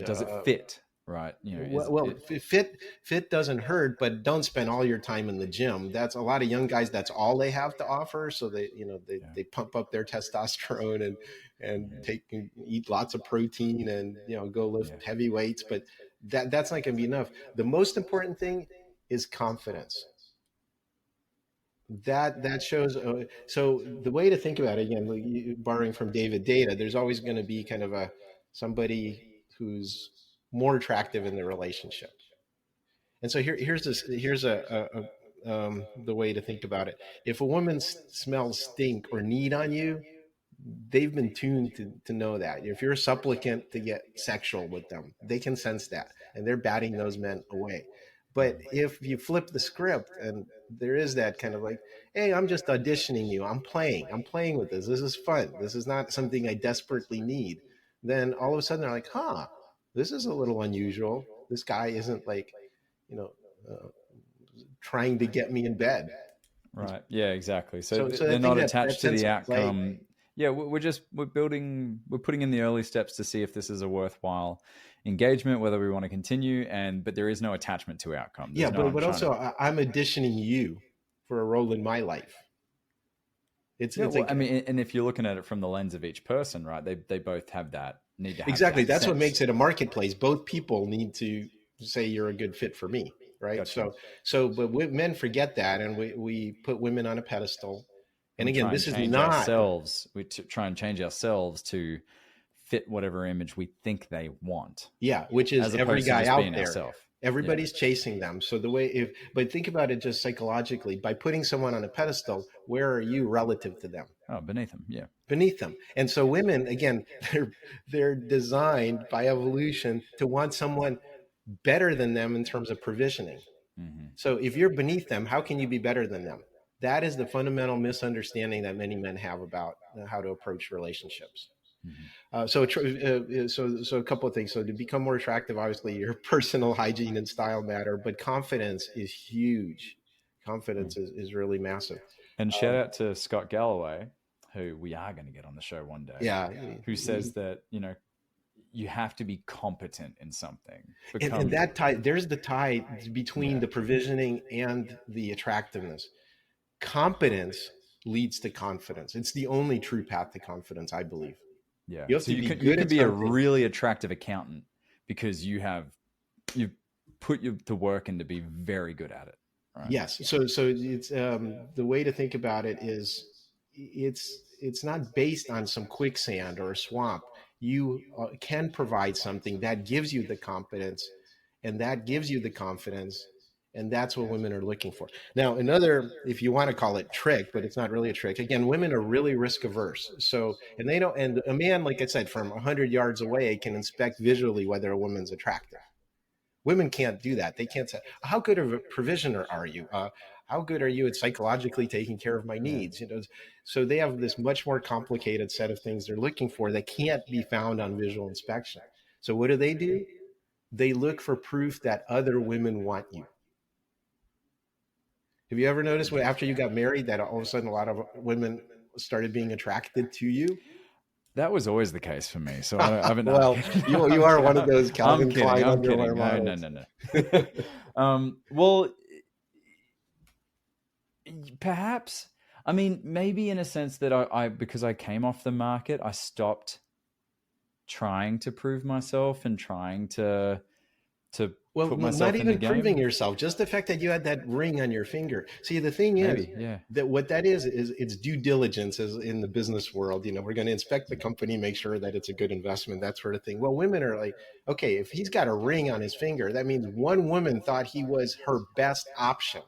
Speaker 2: Does it
Speaker 3: uh,
Speaker 2: fit? Right. Is
Speaker 3: well,
Speaker 2: it?
Speaker 3: fit doesn't hurt, but don't spend all your time in the gym. That's a lot of young guys. That's all they have to offer. So
Speaker 2: Yeah.
Speaker 3: they pump up their testosterone and
Speaker 2: Mhm.
Speaker 3: eat lots of protein and go lift
Speaker 2: Yeah.
Speaker 3: heavy weights. But that's not going to be enough. The most important thing is confidence. That shows. So the way to think about it, again, like borrowing from David Data, there's always going to be kind of somebody who's more attractive in the relationship. And so here's the way to think about it. If a woman smells stink or need on you, they've been tuned to know that. If you're a supplicant to get sexual with them, they can sense that, and they're batting those men away. But if you flip the script and there is that kind of like, hey, I'm just auditioning you, I'm playing with this is fun, this is not something I desperately need, then all of a sudden they're like, huh, this is a little unusual. This guy isn't like, you know, uh, trying to get me in bed.
Speaker 2: Right. Yeah, exactly. So
Speaker 3: So I
Speaker 2: they're
Speaker 3: think
Speaker 2: not
Speaker 3: that
Speaker 2: attached to
Speaker 3: sense
Speaker 2: the
Speaker 3: of play.
Speaker 2: outcome. Yeah, we're putting in the early steps to see if this is a worthwhile engagement, whether we want to continue, but there is no attachment to outcome.
Speaker 3: Yeah,
Speaker 2: There's no, I'm
Speaker 3: but
Speaker 2: trying to.
Speaker 3: also I'm auditioning you for a role in my life.
Speaker 2: Yeah,
Speaker 3: It's
Speaker 2: well, I
Speaker 3: like
Speaker 2: mean, and if you're looking at it from the lens of each person, right? They both have that need to have
Speaker 3: exactly
Speaker 2: that
Speaker 3: that's what
Speaker 2: sense.
Speaker 3: makes it a marketplace. Both people need to say you're a good fit for me, right?
Speaker 2: Gotcha.
Speaker 3: But men forget that, and we put women on a pedestal.
Speaker 2: And
Speaker 3: And
Speaker 2: we
Speaker 3: again,
Speaker 2: try and
Speaker 3: this is
Speaker 2: change
Speaker 3: not,
Speaker 2: ourselves. Try and change ourselves to fit whatever image we think they want,
Speaker 3: yeah, which is
Speaker 2: as
Speaker 3: every
Speaker 2: opposed to
Speaker 3: guy
Speaker 2: just
Speaker 3: out
Speaker 2: being
Speaker 3: there.
Speaker 2: ourselves. Yeah.
Speaker 3: Everybody's chasing them. So but think about it just psychologically. By putting someone on a pedestal, where are you relative to them?
Speaker 2: Oh, beneath them. Yeah.
Speaker 3: Beneath them. And so women, again, they're designed by evolution to want someone better than them in terms of provisioning.
Speaker 2: Mm-hmm.
Speaker 3: So if you're beneath them, how can you be better than them? That is the fundamental misunderstanding that many men have about how to approach relationships.
Speaker 2: Mm-hmm.
Speaker 3: So a couple of things. So to become more attractive, obviously your personal hygiene and style matter, but confidence is huge. Confidence is really massive.
Speaker 2: And shout out to Scott Galloway, who we are going to get on the show one day,
Speaker 3: Yeah.
Speaker 2: who says that, you have to be competent in something.
Speaker 3: And that tie, there's the tie between
Speaker 2: Yeah.
Speaker 3: the provisioning and the attractiveness. Competence leads to confidence. It's the only true path to confidence, I believe.
Speaker 2: Yeah.
Speaker 3: You have
Speaker 2: So
Speaker 3: to be
Speaker 2: you
Speaker 3: good
Speaker 2: can
Speaker 3: at
Speaker 2: be a
Speaker 3: something.
Speaker 2: really attractive accountant because you've put the work in to be very good at it. Right?
Speaker 3: Yes. So it's the way to think about it is it's not based on some quicksand or a swamp. You can provide something that gives you the competence, and that gives you the confidence, and that's what women are looking for. Now, another, if you want to call it trick, but it's not really a trick. Again, women are really risk averse. So, and they don't. And a man, like I said, from 100 yards away, can inspect visually whether a woman's attractive. Women can't do that. They can't say, how good of a provisioner are you? How good are you at psychologically taking care of my needs? So they have this much more complicated set of things they're looking for that can't be found on visual inspection. So what do? They look for proof that other women want you. Have you ever noticed after you got married that all of a sudden a lot of women started being attracted to you?
Speaker 2: That was always the case for me. So I haven't.
Speaker 3: Well, you are one of those Calvin Klein
Speaker 2: I'm
Speaker 3: underwear
Speaker 2: kidding.
Speaker 3: models.
Speaker 2: No. Well, perhaps. I mean, maybe in a sense that I because I came off the market, I stopped trying to prove myself and trying to put myself
Speaker 3: not
Speaker 2: in the
Speaker 3: even
Speaker 2: game.
Speaker 3: proving yourself, just the fact that you had that ring on your finger. See, the thing is that what that is it's due diligence as in the business world. We're going to inspect the company, make sure that it's a good investment, that sort of thing. Well, women are like, okay, if he's got a ring on his finger, that means one woman thought he was her best option.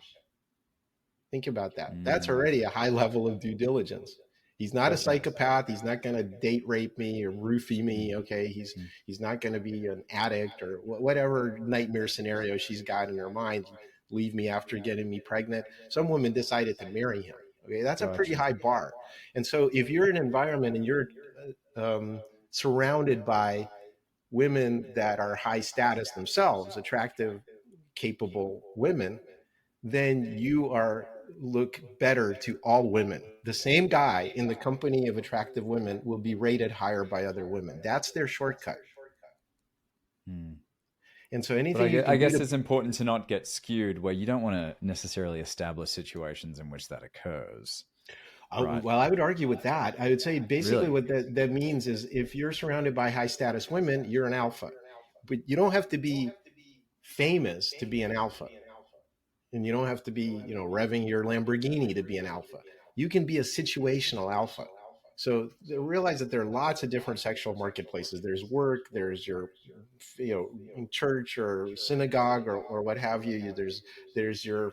Speaker 3: Think about that. That's already a high level of due diligence. He's not a psychopath. He's not going to date rape me or roofie me. Okay. He's not going to be an addict or whatever nightmare scenario she's got in her mind. Leave me after getting me pregnant. Some woman decided to marry him. Okay. That's a pretty high bar. And so if you're in an environment and you're surrounded by women that are high status themselves, attractive, capable women, then you look better to all women. The same guy in the company of attractive women will be rated higher by other women. That's their shortcut. And so anything
Speaker 2: I guess it's important to not get skewed where you don't want to necessarily establish situations in which that occurs. Right?
Speaker 3: Well, I would argue with that. I would say basically what that means is if you're surrounded by high status women, you're an alpha. But you don't have to be famous to be an alpha. And you don't have to be, revving your Lamborghini to be an alpha. You can be a situational alpha. So realize that there are lots of different sexual marketplaces. There's work, there's your, church or synagogue or what have you. There's your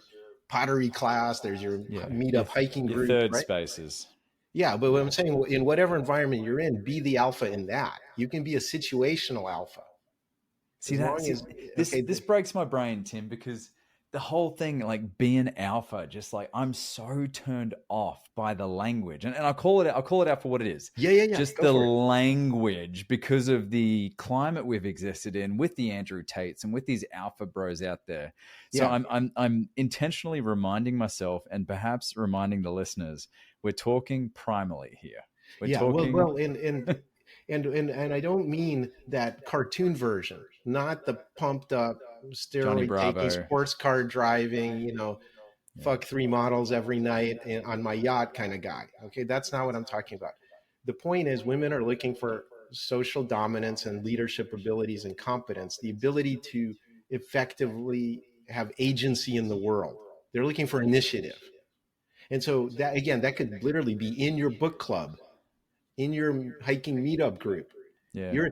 Speaker 3: pottery class. There's your meetup hiking group.
Speaker 2: Third
Speaker 3: right?
Speaker 2: Spaces.
Speaker 3: Yeah, but what I'm saying, in whatever environment you're in, be the alpha in that. You can be a situational alpha.
Speaker 2: See, this breaks my brain, Tim, because the whole thing, like being alpha, just like I'm so turned off by the language, and I'll call it out for what it is.
Speaker 3: Yeah.
Speaker 2: Just the language, because of the climate we've existed in with the Andrew Tates and with these alpha bros out there. So I'm intentionally reminding myself and perhaps reminding the listeners, we're talking primally here. We're talking.
Speaker 3: Well, and I don't mean that cartoon version, not the pumped up steroid taking, sports car driving, fuck 3 models every night on my yacht kind of guy. Okay, that's not what I'm talking about. The point is, women are looking for social dominance and leadership abilities and competence, the ability to effectively have agency in the world. They're looking for initiative. And so that, again, that could literally be in your book club, in your hiking meetup group.
Speaker 2: Yeah.
Speaker 3: You're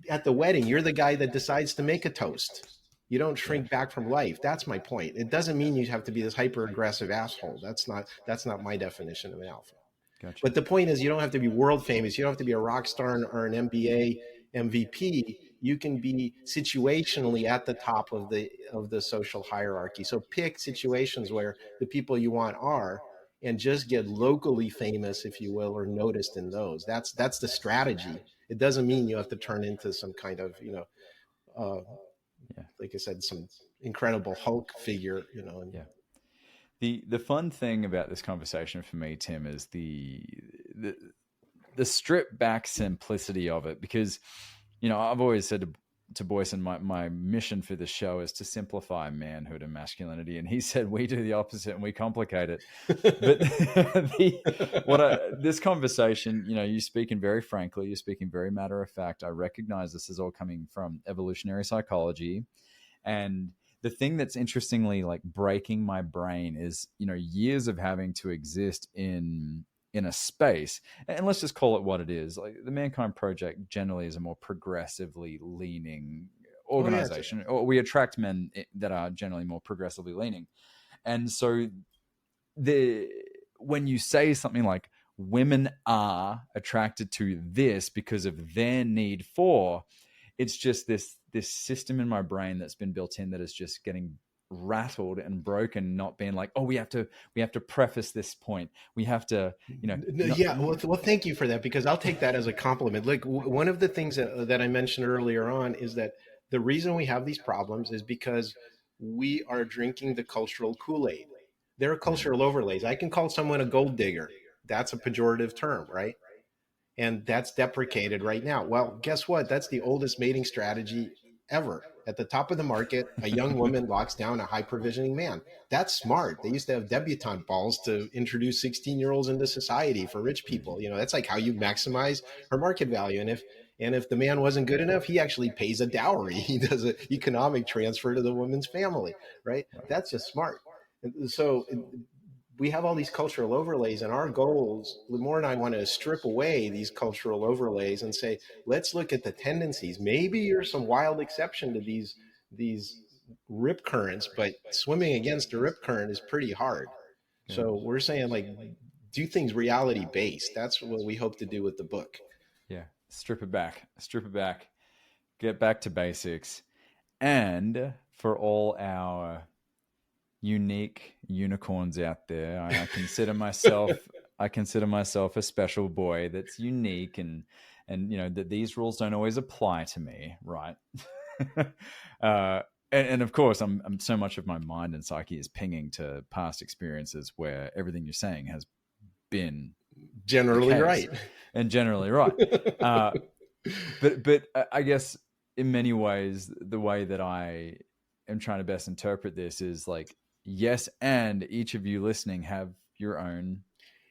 Speaker 3: at the wedding, you're the guy that decides to make a toast. You don't
Speaker 2: Yeah.
Speaker 3: shrink back from life. That's my point. It doesn't mean you have to be this hyper aggressive asshole. That's not my definition of an alpha.
Speaker 2: Gotcha.
Speaker 3: But the point is, you don't have to be world famous. You don't have to be a rock star or an NBA MVP. You can be situationally at the top of the social hierarchy. So pick situations where the people you want are, and just get locally famous, if you will, or noticed in those. That's the strategy. It doesn't mean you have to turn into some kind of, uh,
Speaker 2: Yeah.
Speaker 3: like I said, some incredible Hulk figure.
Speaker 2: Yeah. The fun thing about this conversation for me, Tim, is the the stripped back simplicity of it, because I've always said to Boyson, my mission for the show is to simplify manhood and masculinity, and he said we do the opposite and we complicate it. But this conversation, you're speaking very frankly, you're speaking very matter of fact. I recognize this is all coming from evolutionary psychology, and the thing that's interestingly like breaking my brain is years of having to exist in a space, and let's just call it what it is. Like the Mankind Project generally is a more progressively leaning organization, or we attract men that are generally more progressively leaning. And so when you say something like women are attracted to this because of their need for, it's just this system in my brain that's been built in that is just getting rattled and broken, not being like, oh, we have to preface this point, we have to
Speaker 3: Yeah, well, thank you for that, because I'll take that as a compliment. Look, one of the things that I mentioned earlier on is that the reason we have these problems is because we are drinking the cultural Kool-Aid. There are cultural overlays. I can call someone a gold digger. That's a pejorative term, right? And that's deprecated right now. Well, guess what? That's the oldest mating strategy ever. At the top of the market, a young woman locks down a high provisioning man. That's smart. They used to have debutante balls to introduce 16-year-olds into society for rich people. That's like how you maximize her market value. And if the man wasn't good enough, he actually pays a dowry. He does an economic transfer to the woman's family, right? That's just smart. So we have all these cultural overlays, and our goals, Limor and I want to strip away these cultural overlays and say, let's look at the tendencies. Maybe you're some wild exception to these rip currents, but swimming against a rip current is pretty hard.
Speaker 2: Yeah.
Speaker 3: So we're saying, like, do things reality based. That's what we hope to do with the book.
Speaker 2: Yeah. Strip it back, get back to basics. And for all our unique unicorns out there, I consider myself a special boy that's unique, and that these rules don't always apply to me, right? And of course, I'm so much of my mind and psyche is pinging to past experiences where everything you're saying has been
Speaker 3: Generally right.
Speaker 2: and generally right. But I guess in many ways, the way that I am trying to best interpret this is like, yes, and each of you listening have your own,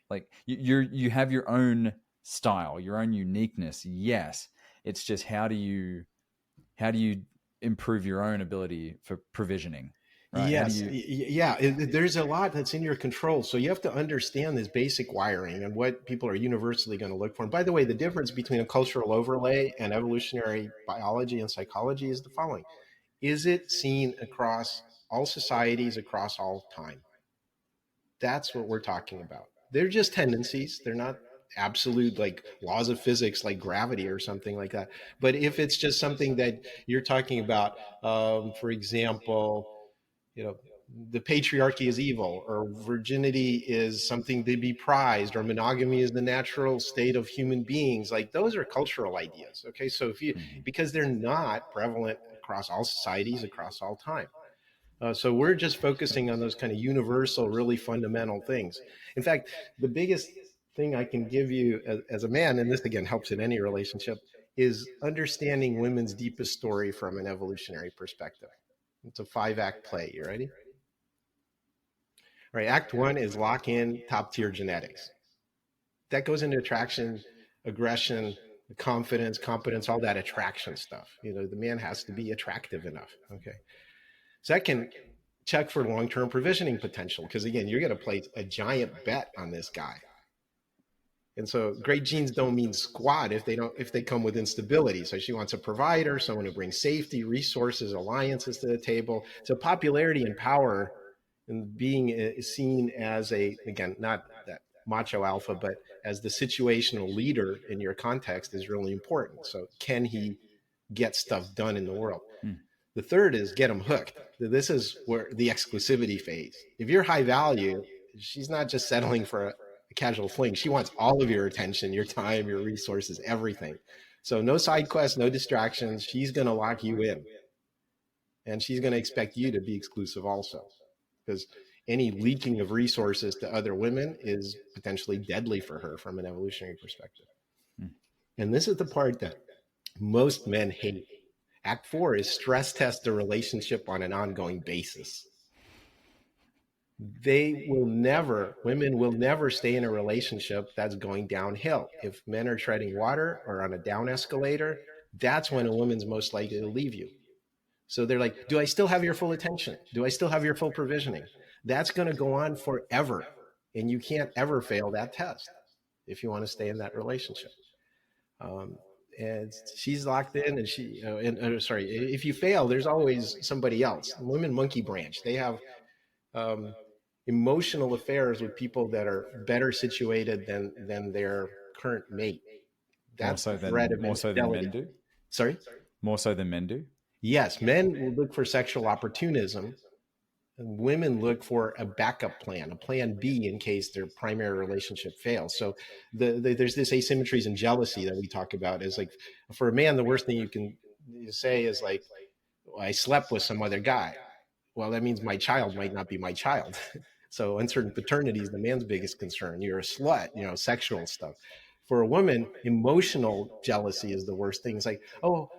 Speaker 2: like you have your own style, your own uniqueness. Yes, it's just how do you improve your own ability for provisioning, right?
Speaker 3: Yes. Yeah. There's a lot that's in your control. So you have to understand this basic wiring and what people are universally going to look for. And by the way, the difference between a cultural overlay and evolutionary biology and psychology is the following. Is it seen across all societies, across all time? That's what we're talking about. They're just tendencies. They're not absolute like laws of physics like gravity or something like that. But if it's just something that you're talking about, for example, the patriarchy is evil, or virginity is something to be prized, or monogamy is the natural state of human beings, like those are cultural ideas. Okay, so because they're not prevalent across all societies, across all time. So we're just focusing on those kind of universal, really fundamental things. In fact, the biggest thing I can give you as a man, and this again helps in any relationship, is understanding women's deepest story from an evolutionary perspective. It's a 5-act play. You ready? All right. Act 1 is lock in top tier genetics. That goes into attraction, aggression, confidence, competence, all that attraction stuff. The man has to be attractive enough. Okay. Second, check for long-term provisioning potential, because again, you're going to place a giant bet on this guy. And so great genes don't mean squat if they come with instability. So she wants a provider, someone who brings safety, resources, alliances to the table. So popularity and power and being seen as a, again, not that macho alpha, but as the situational leader in your context is really important. So can he get stuff done in the world?
Speaker 2: Hmm.
Speaker 3: The third is get them hooked. This is where the exclusivity phase. If you're high value, she's not just settling for a casual fling. She wants all of your attention, your time, your resources, everything. So no side quests, no distractions. She's going to lock you in. And she's going to expect you to be exclusive also. Because any leaking of resources to other women is potentially deadly for her from an evolutionary perspective.
Speaker 2: Hmm.
Speaker 3: And this is the part that most men hate. Act 4 is stress test the relationship on an ongoing basis. Women will never stay in a relationship that's going downhill. If men are treading water or on a down escalator, that's when a woman's most likely to leave you. So they're like, do I still have your full attention? Do I still have your full provisioning? That's going to go on forever. And you can't ever fail that test if you want to stay in that relationship. And she's locked in, and if you fail, there's always somebody else. Women monkey branch. They have emotional affairs with people that are better situated than their current mate. That's the threat of
Speaker 2: more so than
Speaker 3: infidelity.
Speaker 2: men do.
Speaker 3: Sorry?
Speaker 2: More so than men do.
Speaker 3: Yes, men will look for sexual opportunism. And women look for a backup plan, a plan B in case their primary relationship fails. So there's this asymmetries and jealousy that we talk about. Is like, for a man, the worst thing you can say is like, well, I slept with some other guy. Well, that means my child might not be my child. So uncertain paternity is the man's biggest concern. You're a slut, sexual stuff. For a woman, emotional jealousy is the worst thing. It's like, oh,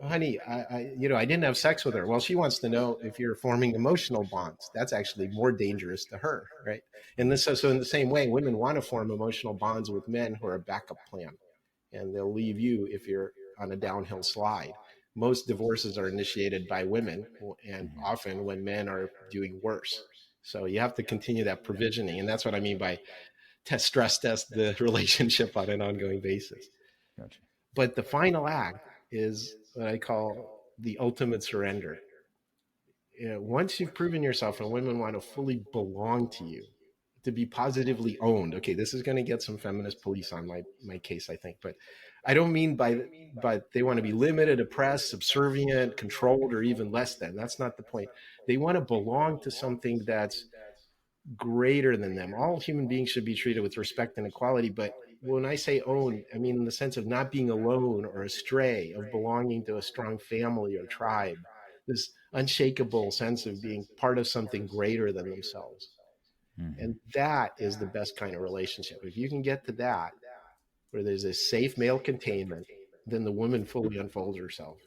Speaker 3: honey, I didn't have sex with her. Well, she wants to know if you're forming emotional bonds. That's actually more dangerous to her, right? And this, so in the same way, women want to form emotional bonds with men who are a backup plan, and they'll leave you if you're on a downhill slide. Most divorces are initiated by women, and often when men are doing worse. So you have to continue that provisioning, and that's what I mean by stress test the relationship on an ongoing basis.
Speaker 2: Gotcha.
Speaker 3: But the final act is what I call the ultimate surrender. Once you've proven yourself and women want to fully belong to you, to be positively owned. Okay, this is going to get some feminist police on my case, I think, but I don't mean but they want to be limited, oppressed, subservient, controlled, or even less than. That's not the point. They want to belong to something that's greater than them. All human beings should be treated with respect and equality, but when I say own, I mean in the sense of not being alone or astray, of belonging to a strong family or tribe, this unshakable sense of being part of something greater than themselves.
Speaker 2: Mm-hmm.
Speaker 3: And that is the best kind of relationship. If you can get to that, where there's a safe male containment, then the woman fully unfolds herself.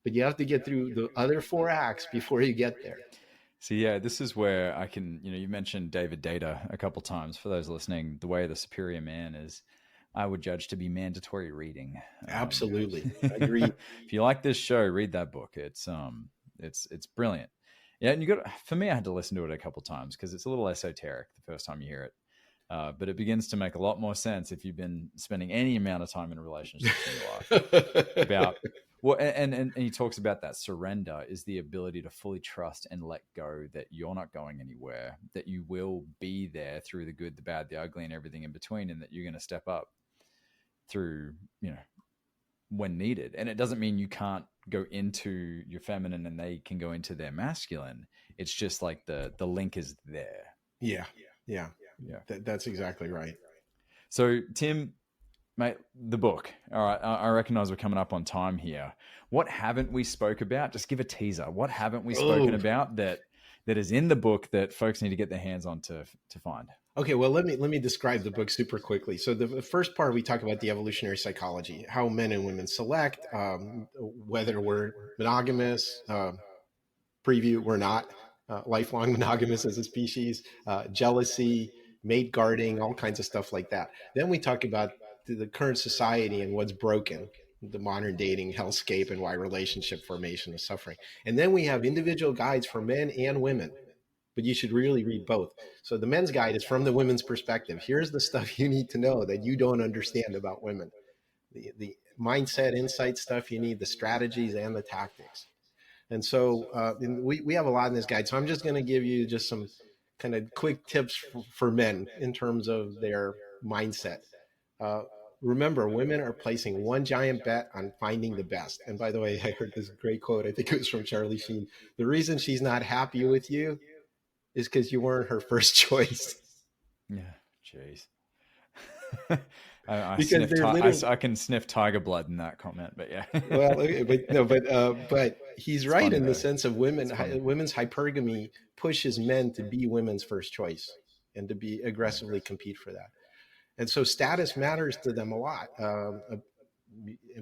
Speaker 3: But you have to get through the other 4 acts before you get there.
Speaker 2: So yeah, this is where I can, you mentioned David Data a couple times. For those listening, The Way of the Superior Man is, I would judge to be mandatory reading.
Speaker 3: Absolutely, agreed.
Speaker 2: If you like this show, read that book. It's brilliant. Yeah, and for me, I had to listen to it a couple times because it's a little esoteric the first time you hear it. But it begins to make a lot more sense if you've been spending any amount of time in a relationship in your life. About and he talks about that surrender is the ability to fully trust and let go that you're not going anywhere, that you will be there through the good, the bad, the ugly, and everything in between, and that you're going to step up through, when needed. And it doesn't mean you can't go into your feminine and they can go into their masculine. It's just like the link is there.
Speaker 3: Yeah. That's exactly right.
Speaker 2: So Tim, mate, the book. All right, I recognize we're coming up on time here. What haven't we spoke about? Just give a teaser. What haven't we spoken about that is in the book that folks need to get their hands on to find?
Speaker 3: Okay, well, let me describe the book super quickly. So the first part, we talk about the evolutionary psychology, how men and women select, whether we're monogamous, preview, we're not, lifelong monogamous as a species, jealousy, mate guarding, all kinds of stuff like that. Then we talk about the current society and what's broken, the modern dating hellscape and why relationship formation is suffering. And then we have individual guides for men and women, but you should really read both. So the men's guide is from the women's perspective. Here's the stuff you need to know that you don't understand about women. The mindset, insight stuff you need, the strategies and the tactics. And so we have a lot in this guide. So I'm just going to give you just some kind of quick tips for men in terms of their mindset. Remember, women are placing one giant bet on finding the best. And by the way, I heard this great quote. I think it was from Charlie Sheen. The reason she's not happy with you is because you weren't her first choice.
Speaker 2: Yeah, jeez. I can sniff tiger blood in that comment, but yeah.
Speaker 3: But he's it's right in the sense of women's hypergamy pushes men to be women's first choice and to be aggressively compete for that. And so status matters to them a lot.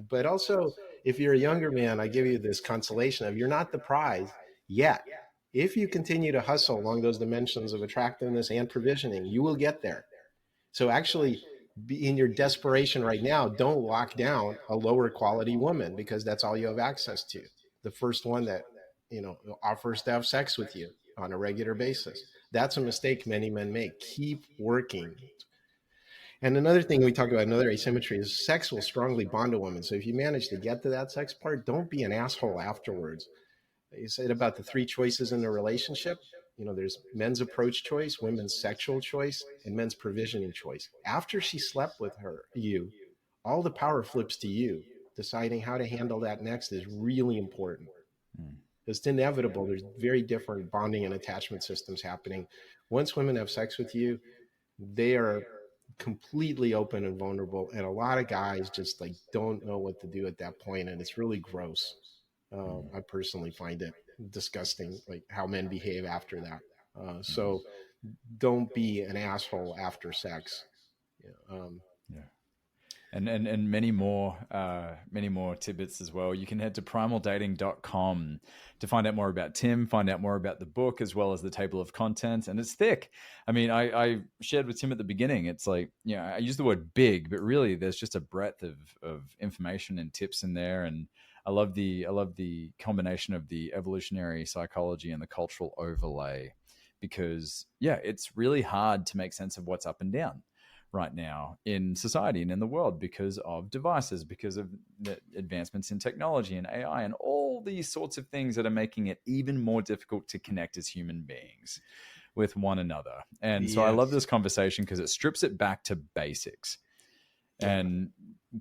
Speaker 3: But also, if you're a younger man, I give you this consolation of you're not the prize yet. If you continue to hustle along those dimensions of attractiveness and provisioning, you will get there. So actually, be in your desperation right now, don't lock down a lower quality woman because that's all you have access to. The first one that, offers to have sex with you on a regular basis. That's a mistake many men make. Keep working. And another thing we talk about, another asymmetry, is sex will strongly bond a woman. So if you manage to get to that sex part, don't be an asshole afterwards. You said about the 3 choices in the relationship. There's men's approach choice, women's sexual choice, and men's provisioning choice. After she slept with you, all the power flips to you. Deciding how to handle that next is really important. It's inevitable. There's very different bonding and attachment systems happening. Once women have sex with you, they are completely open and vulnerable. And a lot of guys just don't know what to do at that point. And it's really gross. I personally find it disgusting, how men behave after that. So don't be an asshole after sex.
Speaker 2: Yeah. And many more tidbits as well. You can head to primaldating.com to find out more about Tim, find out more about the book, as well as the table of contents. And it's thick. I mean, I shared with Tim at the beginning, it's I use the word big, but really there's just a breadth of information and tips in there. And I love the combination of the evolutionary psychology and the cultural overlay, because it's really hard to make sense of what's up and down right now in society and in the world because of devices, because of the advancements in technology and AI and all these sorts of things that are making it even more difficult to connect as human beings with one another. And so I love this conversation because it strips it back to basics. And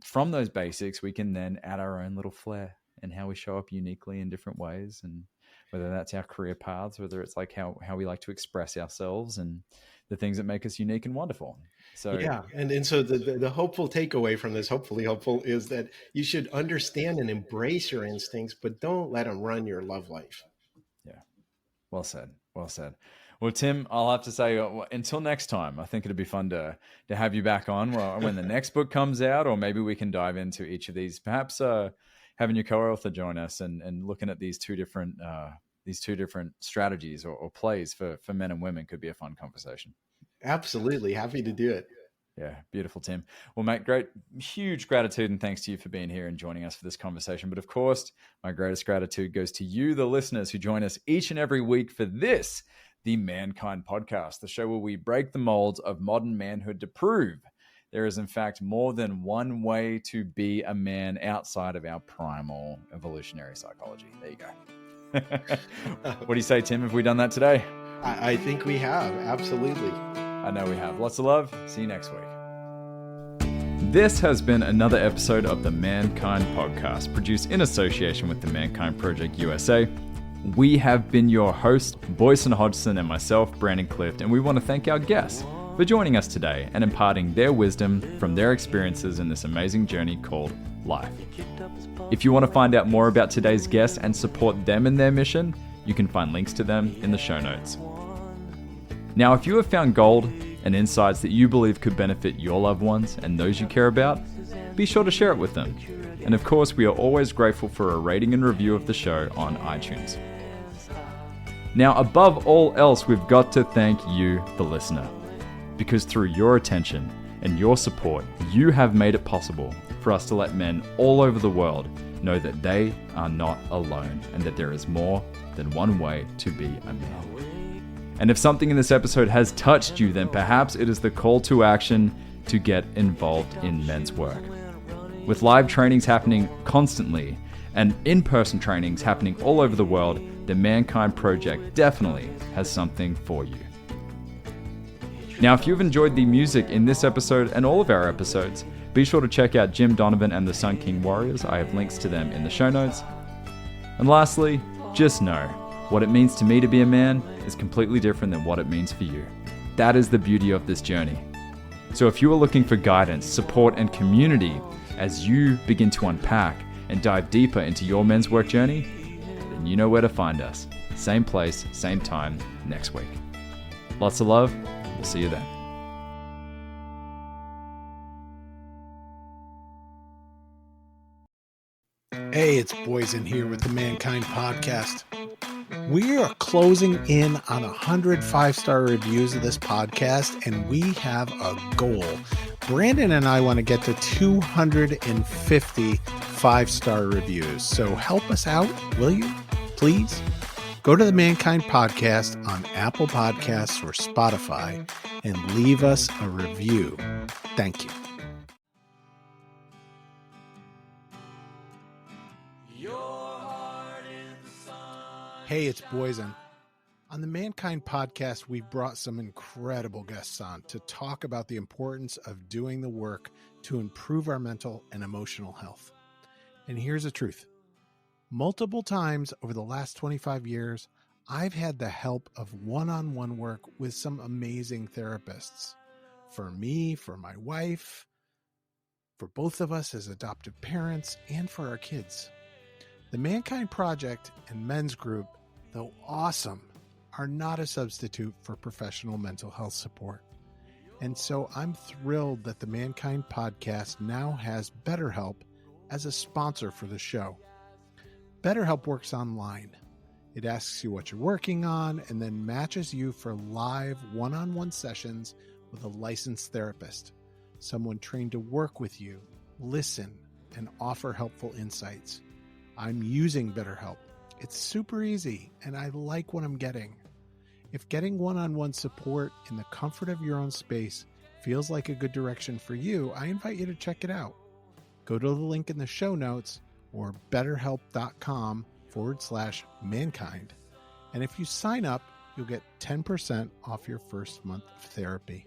Speaker 2: from those basics, we can then add our own little flair and how we show up uniquely in different ways. And whether that's our career paths, whether it's how we like to express ourselves and the things that make us unique and wonderful. So
Speaker 3: and so the hopeful takeaway from this, hopefully helpful, is that you should understand and embrace your instincts, but don't let them run your love life.
Speaker 2: Yeah, well said. Well, Tim, I'll have to say, until next time, I think it'd be fun to have you back on when the next book comes out, or maybe we can dive into each of these. Perhaps having your co-author join us and looking at these two different strategies or plays for men and women could be a fun conversation.
Speaker 3: Absolutely. Happy to do it.
Speaker 2: Yeah, beautiful, Tim. Well, mate, great, huge gratitude and thanks to you for being here and joining us for this conversation. But of course, my greatest gratitude goes to you, the listeners, who join us each and every week for this, the Mankind Podcast, the show where we break the molds of modern manhood to prove there is, in fact, more than one way to be a man outside of our primal evolutionary psychology. There you go. What do you say, Tim? Have we done that today?
Speaker 3: I think we have. Absolutely.
Speaker 2: I know we have. Lots of love. See you next week. This has been another episode of the Mankind Podcast, produced in association with the Mankind Project USA. We have been your hosts, Boyson Hodgson, and myself, Brandon Clift, and we want to thank our guests for joining us today and imparting their wisdom from their experiences in this amazing journey called life. If you want to find out more about today's guests and support them in their mission, you can find links to them in the show notes. Now, if you have found gold and insights that you believe could benefit your loved ones and those you care about, be sure to share it with them. And of course, we are always grateful for a rating and review of the show on iTunes. Now, above all else, we've got to thank you, the listener, because through your attention and your support, you have made it possible for us to let men all over the world know that they are not alone and that there is more than one way to be a man. And if something in this episode has touched you, then perhaps it is the call to action to get involved in men's work. With live trainings happening constantly and in-person trainings happening all over the world, the Mankind Project definitely has something for you. Now, if you've enjoyed the music in this episode and all of our episodes, be sure to check out Jim Donovan and the Sun King Warriors. I have links to them in the show notes. And lastly, just know, what it means to me to be a man is completely different than what it means for you. That is the beauty of this journey. So if you are looking for guidance, support, and community as you begin to unpack and dive deeper into your men's work journey, then you know where to find us. Same place, same time, next week. Lots of love. We'll see you then.
Speaker 4: Hey, it's Boysen here with the Mankind Podcast. We are closing in on 100 5-star reviews of this podcast, and we have a goal. Brandon and I want to get to 250 5-star reviews. So help us out, will you? Please go to the Mankind Podcast on Apple Podcasts or Spotify and leave us a review. Thank you. Hey, it's Boysen. On the Mankind Podcast, we've brought some incredible guests on to talk about the importance of doing the work to improve our mental and emotional health. And here's the truth. Multiple times over the last 25 years, I've had the help of one-on-one work with some amazing therapists. For me, for my wife, for both of us as adoptive parents, and for our kids. The Mankind Project and Men's Group, though awesome, are not a substitute for professional mental health support. And so I'm thrilled that the Mankind Podcast now has BetterHelp as a sponsor for the show. BetterHelp works online. It asks you what you're working on and then matches you for live one-on-one sessions with a licensed therapist, someone trained to work with you, listen, and offer helpful insights. I'm using BetterHelp. It's super easy, and I like what I'm getting. If getting one-on-one support in the comfort of your own space feels like a good direction for you, I invite you to check it out. Go to the link in the show notes or betterhelp.com/mankind. And if you sign up, you'll get 10% off your first month of therapy.